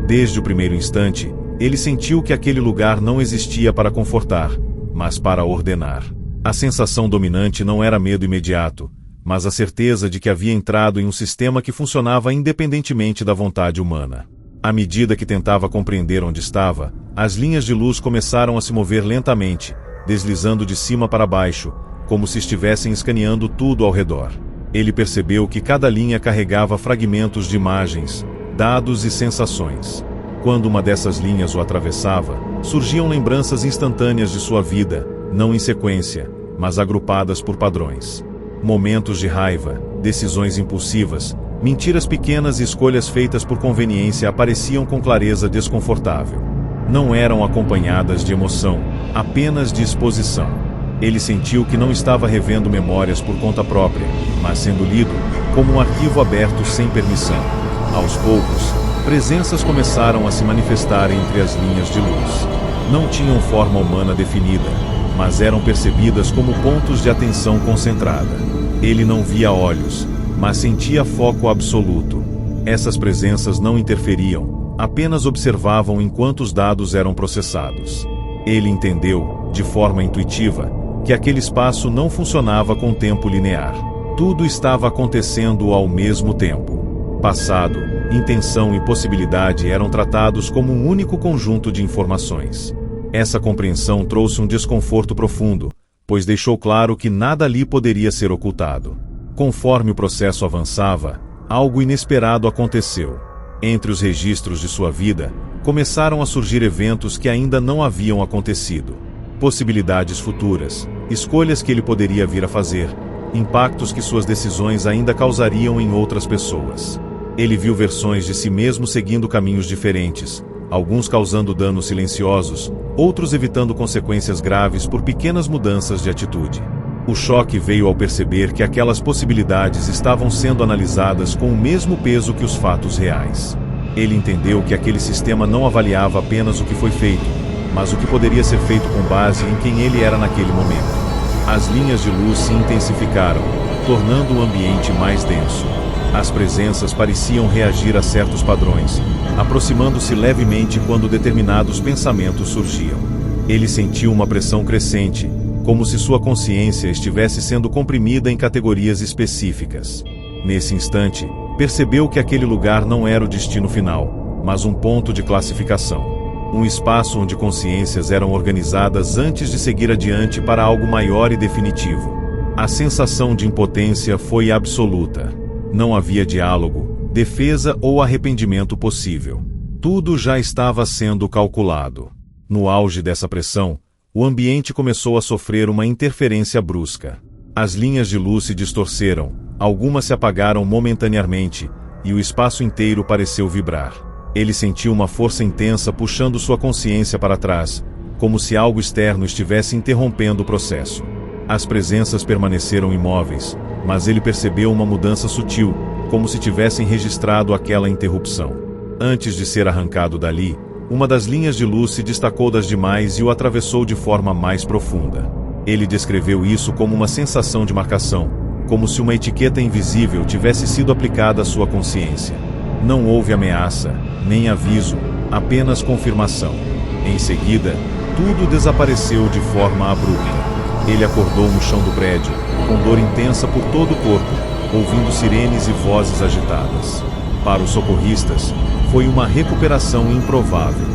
Desde o primeiro instante, ele sentiu que aquele lugar não existia para confortar, mas para ordenar. A sensação dominante não era medo imediato, mas a certeza de que havia entrado em um sistema que funcionava independentemente da vontade humana. À medida que tentava compreender onde estava, as linhas de luz começaram a se mover lentamente, deslizando de cima para baixo, como se estivessem escaneando tudo ao redor. Ele percebeu que cada linha carregava fragmentos de imagens, dados e sensações. Quando uma dessas linhas o atravessava, surgiam lembranças instantâneas de sua vida, não em sequência, mas agrupadas por padrões. Momentos de raiva, decisões impulsivas, mentiras pequenas e escolhas feitas por conveniência apareciam com clareza desconfortável. Não eram acompanhadas de emoção, apenas de exposição. Ele sentiu que não estava revendo memórias por conta própria, mas sendo lido como um arquivo aberto sem permissão. Aos poucos, presenças começaram a se manifestar entre as linhas de luz. Não tinham forma humana definida, mas eram percebidas como pontos de atenção concentrada. Ele não via olhos, mas sentia foco absoluto. Essas presenças não interferiam, apenas observavam enquanto os dados eram processados. Ele entendeu, de forma intuitiva, que aquele espaço não funcionava com tempo linear. Tudo estava acontecendo ao mesmo tempo. Passado, intenção e possibilidade eram tratados como um único conjunto de informações. Essa compreensão trouxe um desconforto profundo, pois deixou claro que nada ali poderia ser ocultado. Conforme o processo avançava, algo inesperado aconteceu. Entre os registros de sua vida, começaram a surgir eventos que ainda não haviam acontecido. Possibilidades futuras, escolhas que ele poderia vir a fazer, impactos que suas decisões ainda causariam em outras pessoas. Ele viu versões de si mesmo seguindo caminhos diferentes, alguns causando danos silenciosos, outros evitando consequências graves por pequenas mudanças de atitude. O choque veio ao perceber que aquelas possibilidades estavam sendo analisadas com o mesmo peso que os fatos reais. Ele entendeu que aquele sistema não avaliava apenas o que foi feito, mas o que poderia ser feito com base em quem ele era naquele momento. As linhas de luz se intensificaram, tornando o ambiente mais denso. As presenças pareciam reagir a certos padrões, aproximando-se levemente quando determinados pensamentos surgiam. Ele sentiu uma pressão crescente, como se sua consciência estivesse sendo comprimida em categorias específicas. Nesse instante, percebeu que aquele lugar não era o destino final, mas um ponto de classificação. Um espaço onde consciências eram organizadas antes de seguir adiante para algo maior e definitivo. A sensação de impotência foi absoluta. Não havia diálogo, defesa ou arrependimento possível. Tudo já estava sendo calculado. No auge dessa pressão, o ambiente começou a sofrer uma interferência brusca. As linhas de luz se distorceram, algumas se apagaram momentaneamente, e o espaço inteiro pareceu vibrar. Ele sentiu uma força intensa puxando sua consciência para trás, como se algo externo estivesse interrompendo o processo. As presenças permaneceram imóveis, mas ele percebeu uma mudança sutil, como se tivessem registrado aquela interrupção. Antes de ser arrancado dali, uma das linhas de luz se destacou das demais e o atravessou de forma mais profunda. Ele descreveu isso como uma sensação de marcação, como se uma etiqueta invisível tivesse sido aplicada à sua consciência. Não houve ameaça, nem aviso, apenas confirmação. Em seguida, tudo desapareceu de forma abrupta. Ele acordou no chão do prédio, com dor intensa por todo o corpo, ouvindo sirenes e vozes agitadas. Para os socorristas, foi uma recuperação improvável.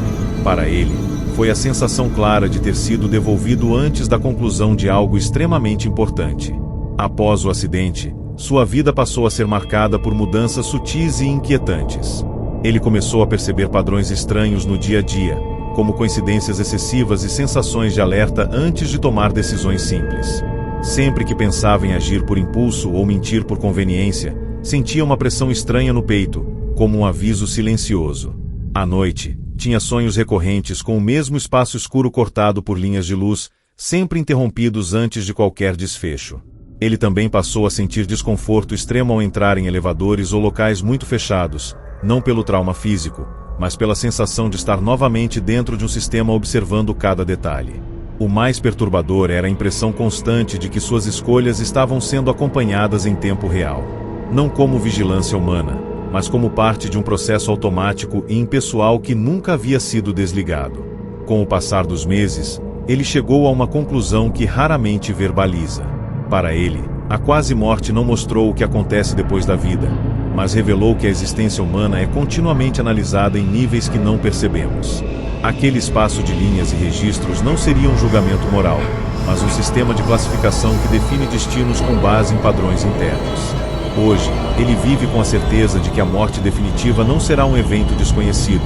Para ele, foi a sensação clara de ter sido devolvido antes da conclusão de algo extremamente importante. Após o acidente, sua vida passou a ser marcada por mudanças sutis e inquietantes. Ele começou a perceber padrões estranhos no dia a dia, como coincidências excessivas e sensações de alerta antes de tomar decisões simples. Sempre que pensava em agir por impulso ou mentir por conveniência, sentia uma pressão estranha no peito, como um aviso silencioso. À noite, tinha sonhos recorrentes com o mesmo espaço escuro cortado por linhas de luz, sempre interrompidos antes de qualquer desfecho. Ele também passou a sentir desconforto extremo ao entrar em elevadores ou locais muito fechados, não pelo trauma físico, mas pela sensação de estar novamente dentro de um sistema observando cada detalhe. O mais perturbador era a impressão constante de que suas escolhas estavam sendo acompanhadas em tempo real. Não como vigilância humana, mas como parte de um processo automático e impessoal que nunca havia sido desligado. Com o passar dos meses, ele chegou a uma conclusão que raramente verbaliza. Para ele, a quase-morte não mostrou o que acontece depois da vida, mas revelou que a existência humana é continuamente analisada em níveis que não percebemos. Aquele espaço de linhas e registros não seria um julgamento moral, mas um sistema de classificação que define destinos com base em padrões internos. Hoje, ele vive com a certeza de que a morte definitiva não será um evento desconhecido,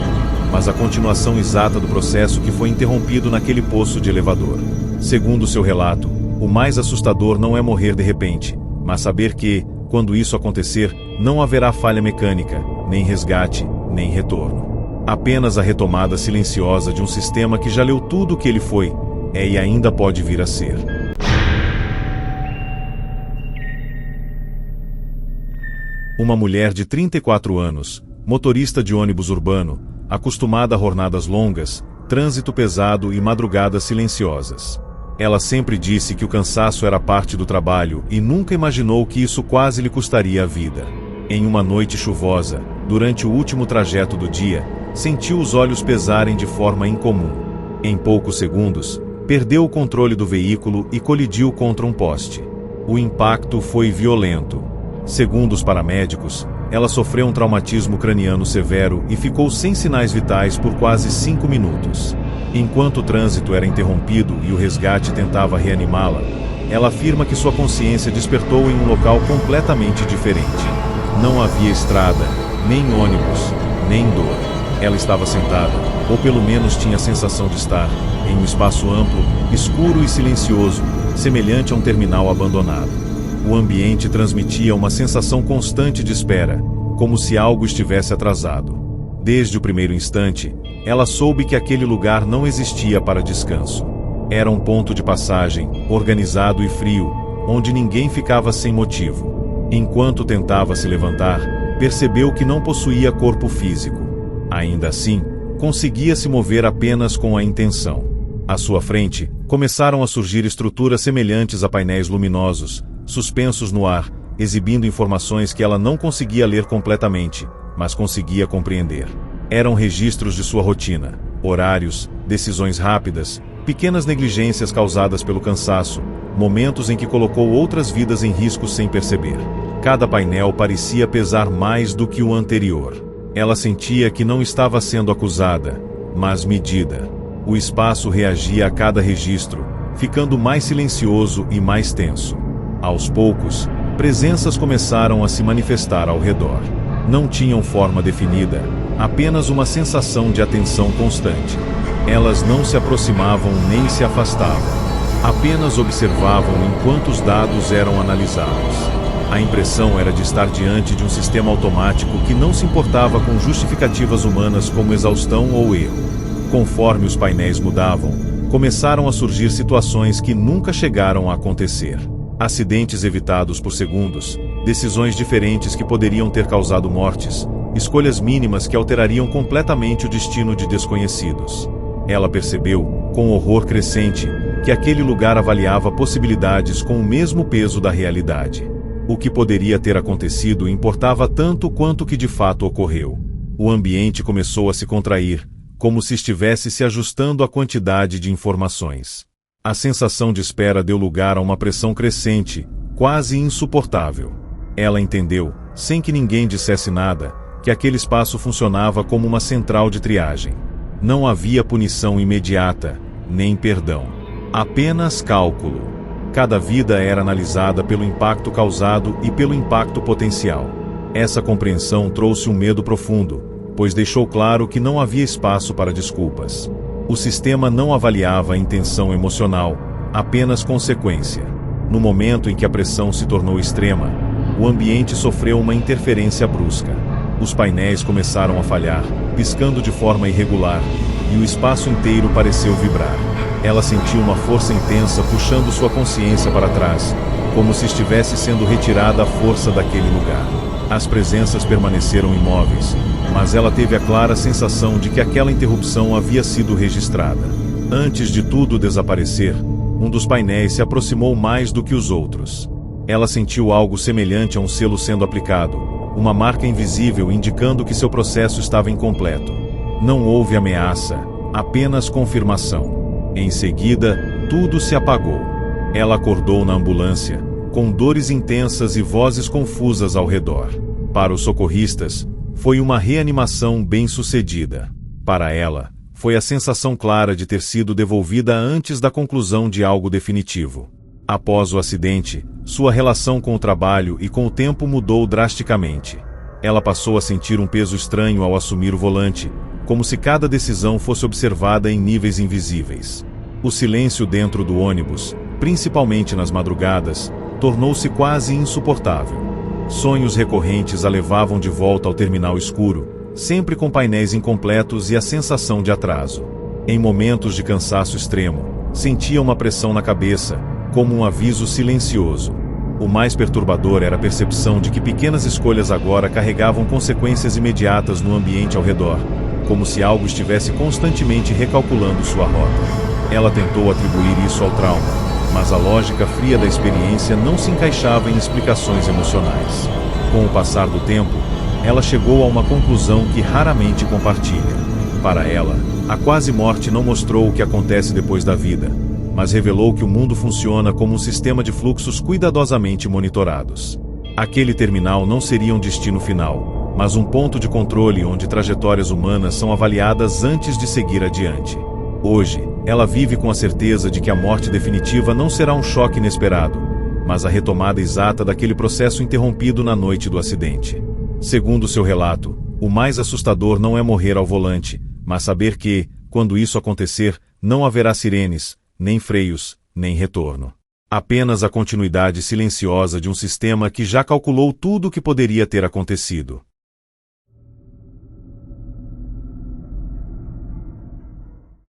mas a continuação exata do processo que foi interrompido naquele poço de elevador. Segundo seu relato, o mais assustador não é morrer de repente, mas saber que, quando isso acontecer, não haverá falha mecânica, nem resgate, nem retorno. Apenas a retomada silenciosa de um sistema que já leu tudo o que ele foi, e ainda pode vir a ser. Uma mulher de 34 anos, motorista de ônibus urbano, acostumada a jornadas longas, trânsito pesado e madrugadas silenciosas. Ela sempre disse que o cansaço era parte do trabalho e nunca imaginou que isso quase lhe custaria a vida. Em uma noite chuvosa, durante o último trajeto do dia, sentiu os olhos pesarem de forma incomum. Em poucos segundos, perdeu o controle do veículo e colidiu contra um poste. O impacto foi violento. Segundo os paramédicos, ela sofreu um traumatismo craniano severo e ficou sem sinais vitais por quase 5 minutos. Enquanto o trânsito era interrompido e o resgate tentava reanimá-la, Ela afirma que sua consciência despertou em um local completamente diferente. Não havia estrada, nem ônibus, nem dor. Ela estava sentada, ou pelo menos tinha a sensação de estar, em um espaço amplo, escuro e silencioso, semelhante a um terminal abandonado. O ambiente transmitia uma sensação constante de espera, como se algo estivesse atrasado. Desde o primeiro instante, ela soube que aquele lugar não existia para descanso. Era um ponto de passagem, organizado e frio, onde ninguém ficava sem motivo. Enquanto tentava se levantar, percebeu que não possuía corpo físico. Ainda assim, conseguia se mover apenas com a intenção. À sua frente, começaram a surgir estruturas semelhantes a painéis luminosos, suspensos no ar, exibindo informações que ela não conseguia ler completamente, mas conseguia compreender. Eram registros de sua rotina, horários, decisões rápidas, pequenas negligências causadas pelo cansaço, momentos em que colocou outras vidas em risco sem perceber. Cada painel parecia pesar mais do que o anterior. Ela sentia que não estava sendo acusada, mas medida. O espaço reagia a cada registro, ficando mais silencioso e mais tenso. Aos poucos, presenças começaram a se manifestar ao redor. Não tinham forma definida, apenas uma sensação de atenção constante. Elas não se aproximavam nem se afastavam. Apenas observavam enquanto os dados eram analisados. A impressão era de estar diante de um sistema automático que não se importava com justificativas humanas como exaustão ou erro. Conforme os painéis mudavam, começaram a surgir situações que nunca chegaram a acontecer. Acidentes evitados por segundos, decisões diferentes que poderiam ter causado mortes, escolhas mínimas que alterariam completamente o destino de desconhecidos. Ela percebeu, com horror crescente, que aquele lugar avaliava possibilidades com o mesmo peso da realidade. O que poderia ter acontecido importava tanto quanto o que de fato ocorreu. O ambiente começou a se contrair, como se estivesse se ajustando à quantidade de informações. A sensação de espera deu lugar a uma pressão crescente, quase insuportável. Ela entendeu, sem que ninguém dissesse nada, que aquele espaço funcionava como uma central de triagem. Não havia punição imediata, nem perdão. Apenas cálculo. Cada vida era analisada pelo impacto causado e pelo impacto potencial. Essa compreensão trouxe um medo profundo, pois deixou claro que não havia espaço para desculpas. O sistema não avaliava a intenção emocional, apenas consequência. No momento em que a pressão se tornou extrema, o ambiente sofreu uma interferência brusca. Os painéis começaram a falhar, piscando de forma irregular, e o espaço inteiro pareceu vibrar. Ela sentiu uma força intensa puxando sua consciência para trás, como se estivesse sendo retirada a força daquele lugar. As presenças permaneceram imóveis, mas ela teve a clara sensação de que aquela interrupção havia sido registrada. Antes de tudo desaparecer, um dos painéis se aproximou mais do que os outros. Ela sentiu algo semelhante a um selo sendo aplicado, uma marca invisível indicando que seu processo estava incompleto. Não houve ameaça, apenas confirmação. Em seguida, tudo se apagou. Ela acordou na ambulância, com dores intensas e vozes confusas ao redor. Para os socorristas, foi uma reanimação bem-sucedida. Para ela, foi a sensação clara de ter sido devolvida antes da conclusão de algo definitivo. Após o acidente, sua relação com o trabalho e com o tempo mudou drasticamente. Ela passou a sentir um peso estranho ao assumir o volante, como se cada decisão fosse observada em níveis invisíveis. O silêncio dentro do ônibus, principalmente nas madrugadas, tornou-se quase insuportável. Sonhos recorrentes a levavam de volta ao terminal escuro, sempre com painéis incompletos e a sensação de atraso. Em momentos de cansaço extremo, sentia uma pressão na cabeça, como um aviso silencioso. O mais perturbador era a percepção de que pequenas escolhas agora carregavam consequências imediatas no ambiente ao redor, como se algo estivesse constantemente recalculando sua rota. Ela tentou atribuir isso ao trauma, mas a lógica fria da experiência não se encaixava em explicações emocionais. Com o passar do tempo, ela chegou a uma conclusão que raramente compartilha. Para ela, a quase-morte não mostrou o que acontece depois da vida, mas revelou que o mundo funciona como um sistema de fluxos cuidadosamente monitorados. Aquele terminal não seria um destino final, mas um ponto de controle onde trajetórias humanas são avaliadas antes de seguir adiante. Hoje, ela vive com a certeza de que a morte definitiva não será um choque inesperado, mas a retomada exata daquele processo interrompido na noite do acidente. Segundo seu relato, o mais assustador não é morrer ao volante, mas saber que, quando isso acontecer, não haverá sirenes, nem freios, nem retorno. Apenas a continuidade silenciosa de um sistema que já calculou tudo o que poderia ter acontecido.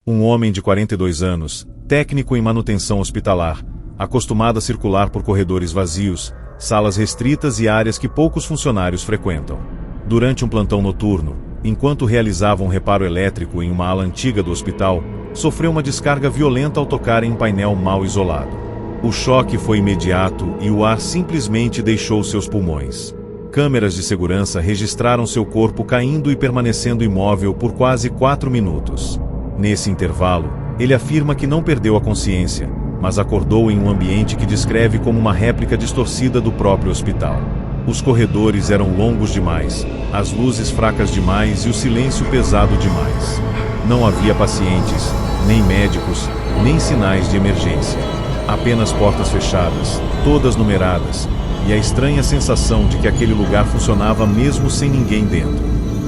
Um homem de 42 anos, técnico em manutenção hospitalar, acostumado a circular por corredores vazios, salas restritas e áreas que poucos funcionários frequentam. Durante um plantão noturno, enquanto realizava um reparo elétrico em uma ala antiga do hospital, sofreu uma descarga violenta ao tocar em um painel mal isolado. O choque foi imediato e o ar simplesmente deixou seus pulmões. Câmeras de segurança registraram seu corpo caindo e permanecendo imóvel por quase 4 minutos. Nesse intervalo, ele afirma que não perdeu a consciência, mas acordou em um ambiente que descreve como uma réplica distorcida do próprio hospital. Os corredores eram longos demais, as luzes fracas demais e o silêncio pesado demais. Não havia pacientes, nem médicos, nem sinais de emergência. Apenas portas fechadas, todas numeradas, e a estranha sensação de que aquele lugar funcionava mesmo sem ninguém dentro.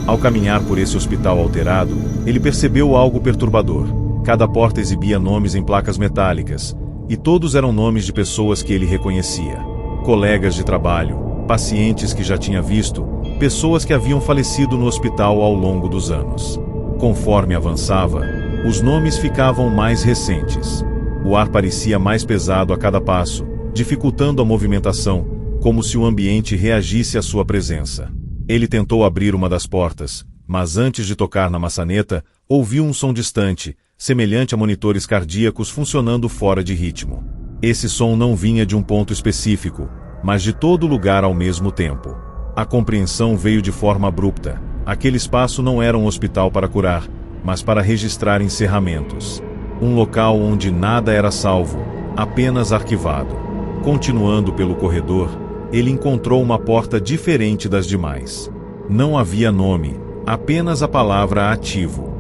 Ao caminhar por esse hospital alterado, ele percebeu algo perturbador. Cada porta exibia nomes em placas metálicas, e todos eram nomes de pessoas que ele reconhecia. Colegas de trabalho, pacientes que já tinha visto, pessoas que haviam falecido no hospital ao longo dos anos. Conforme avançava, os nomes ficavam mais recentes. O ar parecia mais pesado a cada passo, dificultando a movimentação, como se o ambiente reagisse à sua presença. Ele tentou abrir uma das portas, mas antes de tocar na maçaneta, ouviu um som distante, semelhante a monitores cardíacos funcionando fora de ritmo. Esse som não vinha de um ponto específico, mas de todo lugar ao mesmo tempo. A compreensão veio de forma abrupta. Aquele espaço não era um hospital para curar, mas para registrar encerramentos. Um local onde nada era salvo, apenas arquivado. Continuando pelo corredor, ele encontrou uma porta diferente das demais. Não havia nome, apenas a palavra ativo.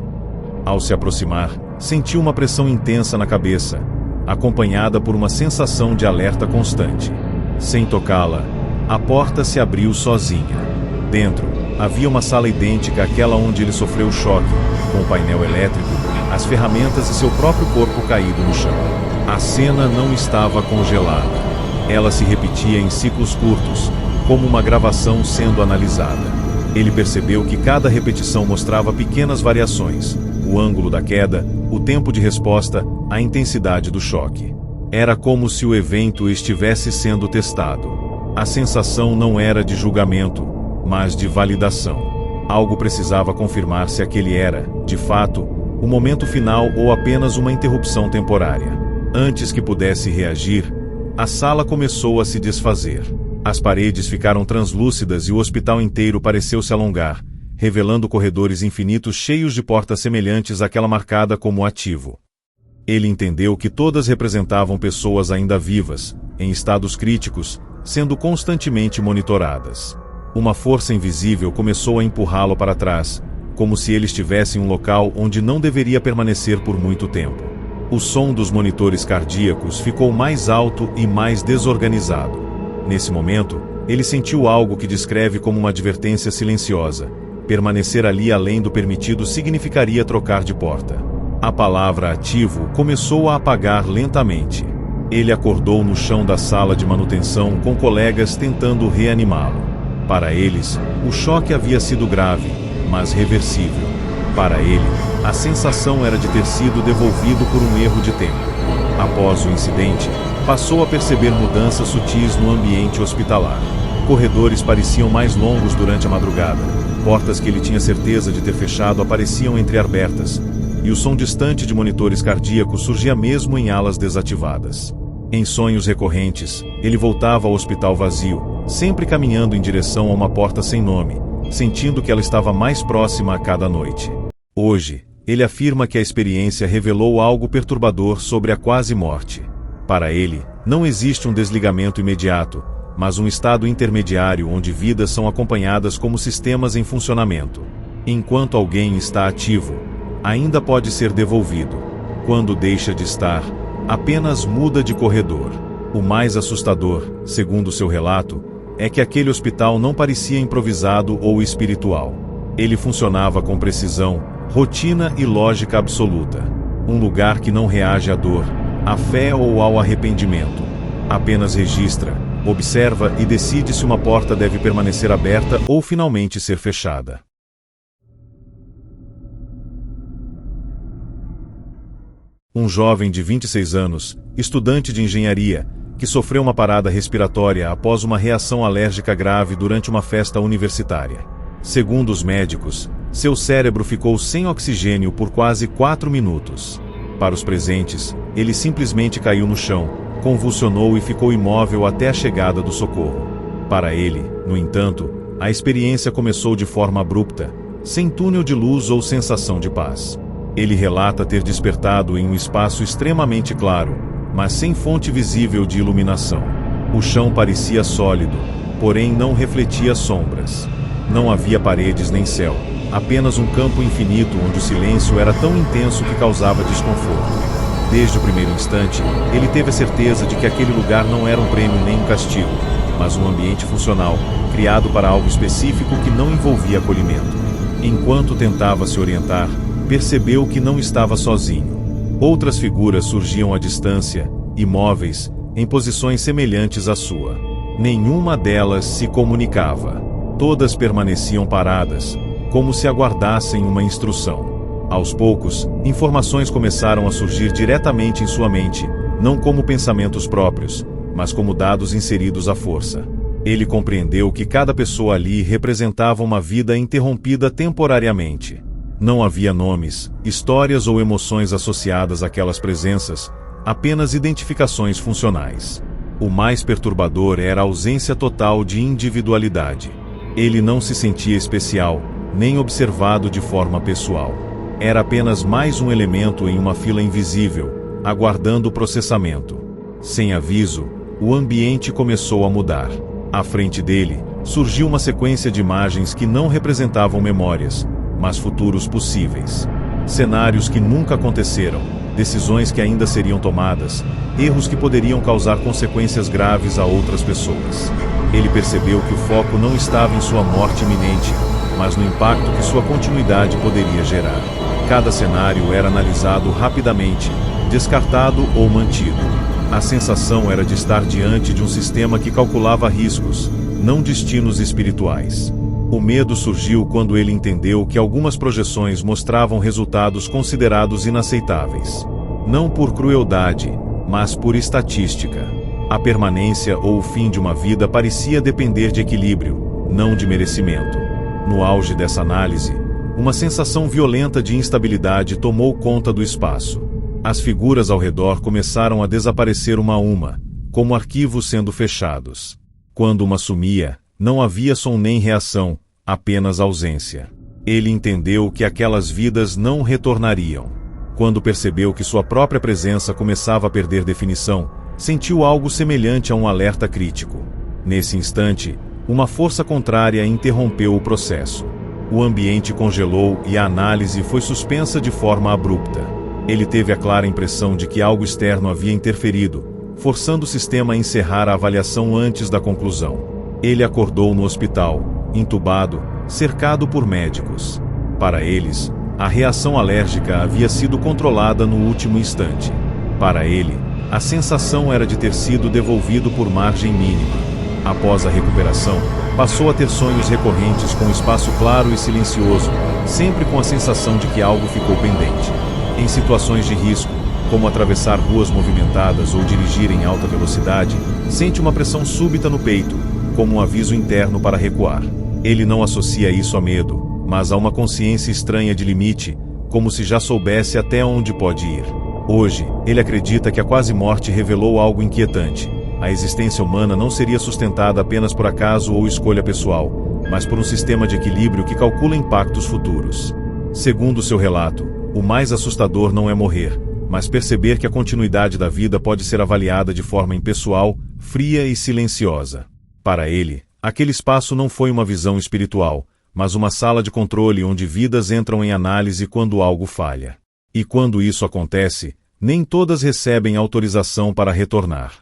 Ao se aproximar, sentiu uma pressão intensa na cabeça, acompanhada por uma sensação de alerta constante. Sem tocá-la, a porta se abriu sozinha. Dentro, havia uma sala idêntica àquela onde ele sofreu o choque, com o painel elétrico, as ferramentas e seu próprio corpo caído no chão. A cena não estava congelada. Ela se repetia em ciclos curtos, como uma gravação sendo analisada. Ele percebeu que cada repetição mostrava pequenas variações: o ângulo da queda, o tempo de resposta, a intensidade do choque. Era como se o evento estivesse sendo testado. A sensação não era de julgamento, mas de validação. Algo precisava confirmar se aquele era, de fato, o momento final ou apenas uma interrupção temporária. Antes que pudesse reagir, a sala começou a se desfazer. As paredes ficaram translúcidas e o hospital inteiro pareceu se alongar, revelando corredores infinitos cheios de portas semelhantes àquela marcada como ativo. Ele entendeu que todas representavam pessoas ainda vivas, em estados críticos, sendo constantemente monitoradas. Uma força invisível começou a empurrá-lo para trás, como se ele estivesse em um local onde não deveria permanecer por muito tempo. O som dos monitores cardíacos ficou mais alto e mais desorganizado. Nesse momento, ele sentiu algo que descreve como uma advertência silenciosa. Permanecer ali além do permitido significaria trocar de porta. A palavra ativo começou a apagar lentamente. Ele acordou no chão da sala de manutenção com colegas tentando reanimá-lo. Para eles, o choque havia sido grave, mas reversível. Para ele, a sensação era de ter sido devolvido por um erro de tempo. Após o incidente, passou a perceber mudanças sutis no ambiente hospitalar. Corredores pareciam mais longos durante a madrugada. Portas que ele tinha certeza de ter fechado apareciam entreabertas, e o som distante de monitores cardíacos surgia mesmo em alas desativadas. Em sonhos recorrentes, ele voltava ao hospital vazio, sempre caminhando em direção a uma porta sem nome, sentindo que ela estava mais próxima a cada noite. Hoje, ele afirma que a experiência revelou algo perturbador sobre a quase morte. Para ele, não existe um desligamento imediato, mas um estado intermediário onde vidas são acompanhadas como sistemas em funcionamento. Enquanto alguém está ativo, ainda pode ser devolvido. Quando deixa de estar, apenas muda de corredor. O mais assustador, segundo seu relato, é que aquele hospital não parecia improvisado ou espiritual. Ele funcionava com precisão, rotina e lógica absoluta. Um lugar que não reage à dor, à fé ou ao arrependimento. Apenas registra, observa e decide se uma porta deve permanecer aberta ou finalmente ser fechada. Um jovem de 26 anos, estudante de engenharia, que sofreu uma parada respiratória após uma reação alérgica grave durante uma festa universitária. Segundo os médicos, seu cérebro ficou sem oxigênio por quase 4 minutos. Para os presentes, ele simplesmente caiu no chão, convulsionou e ficou imóvel até a chegada do socorro. Para ele, no entanto, a experiência começou de forma abrupta, sem túnel de luz ou sensação de paz. Ele relata ter despertado em um espaço extremamente claro, mas sem fonte visível de iluminação. O chão parecia sólido, porém não refletia sombras. Não havia paredes nem céu, apenas um campo infinito onde o silêncio era tão intenso que causava desconforto. Desde o primeiro instante, ele teve a certeza de que aquele lugar não era um prêmio nem um castigo, mas um ambiente funcional, criado para algo específico que não envolvia acolhimento. Enquanto tentava se orientar, percebeu que não estava sozinho. Outras figuras surgiam à distância, imóveis, em posições semelhantes à sua. Nenhuma delas se comunicava. Todas permaneciam paradas, como se aguardassem uma instrução. Aos poucos, informações começaram a surgir diretamente em sua mente, não como pensamentos próprios, mas como dados inseridos à força. Ele compreendeu que cada pessoa ali representava uma vida interrompida temporariamente. Não havia nomes, histórias ou emoções associadas àquelas presenças, apenas identificações funcionais. O mais perturbador era a ausência total de individualidade. Ele não se sentia especial, nem observado de forma pessoal. Era apenas mais um elemento em uma fila invisível, aguardando o processamento. Sem aviso, o ambiente começou a mudar. À frente dele, surgiu uma sequência de imagens que não representavam memórias, mas futuros possíveis. Cenários que nunca aconteceram, decisões que ainda seriam tomadas, erros que poderiam causar consequências graves a outras pessoas. Ele percebeu que o foco não estava em sua morte iminente, mas no impacto que sua continuidade poderia gerar. Cada cenário era analisado rapidamente, descartado ou mantido. A sensação era de estar diante de um sistema que calculava riscos, não destinos espirituais. O medo surgiu quando ele entendeu que algumas projeções mostravam resultados considerados inaceitáveis. Não por crueldade, mas por estatística. A permanência ou o fim de uma vida parecia depender de equilíbrio, não de merecimento. No auge dessa análise, uma sensação violenta de instabilidade tomou conta do espaço. As figuras ao redor começaram a desaparecer uma a uma, como arquivos sendo fechados. Quando uma sumia, não havia som nem reação, apenas ausência. Ele entendeu que aquelas vidas não retornariam. Quando percebeu que sua própria presença começava a perder definição, sentiu algo semelhante a um alerta crítico. Nesse instante, uma força contrária interrompeu o processo. O ambiente congelou e a análise foi suspensa de forma abrupta. Ele teve a clara impressão de que algo externo havia interferido, forçando o sistema a encerrar a avaliação antes da conclusão. Ele acordou no hospital, entubado, cercado por médicos. Para eles, a reação alérgica havia sido controlada no último instante. Para ele, a sensação era de ter sido devolvido por margem mínima. Após a recuperação, passou a ter sonhos recorrentes com um espaço claro e silencioso, sempre com a sensação de que algo ficou pendente. Em situações de risco, como atravessar ruas movimentadas ou dirigir em alta velocidade, sente uma pressão súbita no peito, como um aviso interno para recuar. Ele não associa isso a medo, mas a uma consciência estranha de limite, como se já soubesse até onde pode ir. Hoje, ele acredita que a quase-morte revelou algo inquietante. A existência humana não seria sustentada apenas por acaso ou escolha pessoal, mas por um sistema de equilíbrio que calcula impactos futuros. Segundo seu relato, o mais assustador não é morrer, mas perceber que a continuidade da vida pode ser avaliada de forma impessoal, fria e silenciosa. Para ele, aquele espaço não foi uma visão espiritual, mas uma sala de controle onde vidas entram em análise quando algo falha. E quando isso acontece, nem todas recebem autorização para retornar.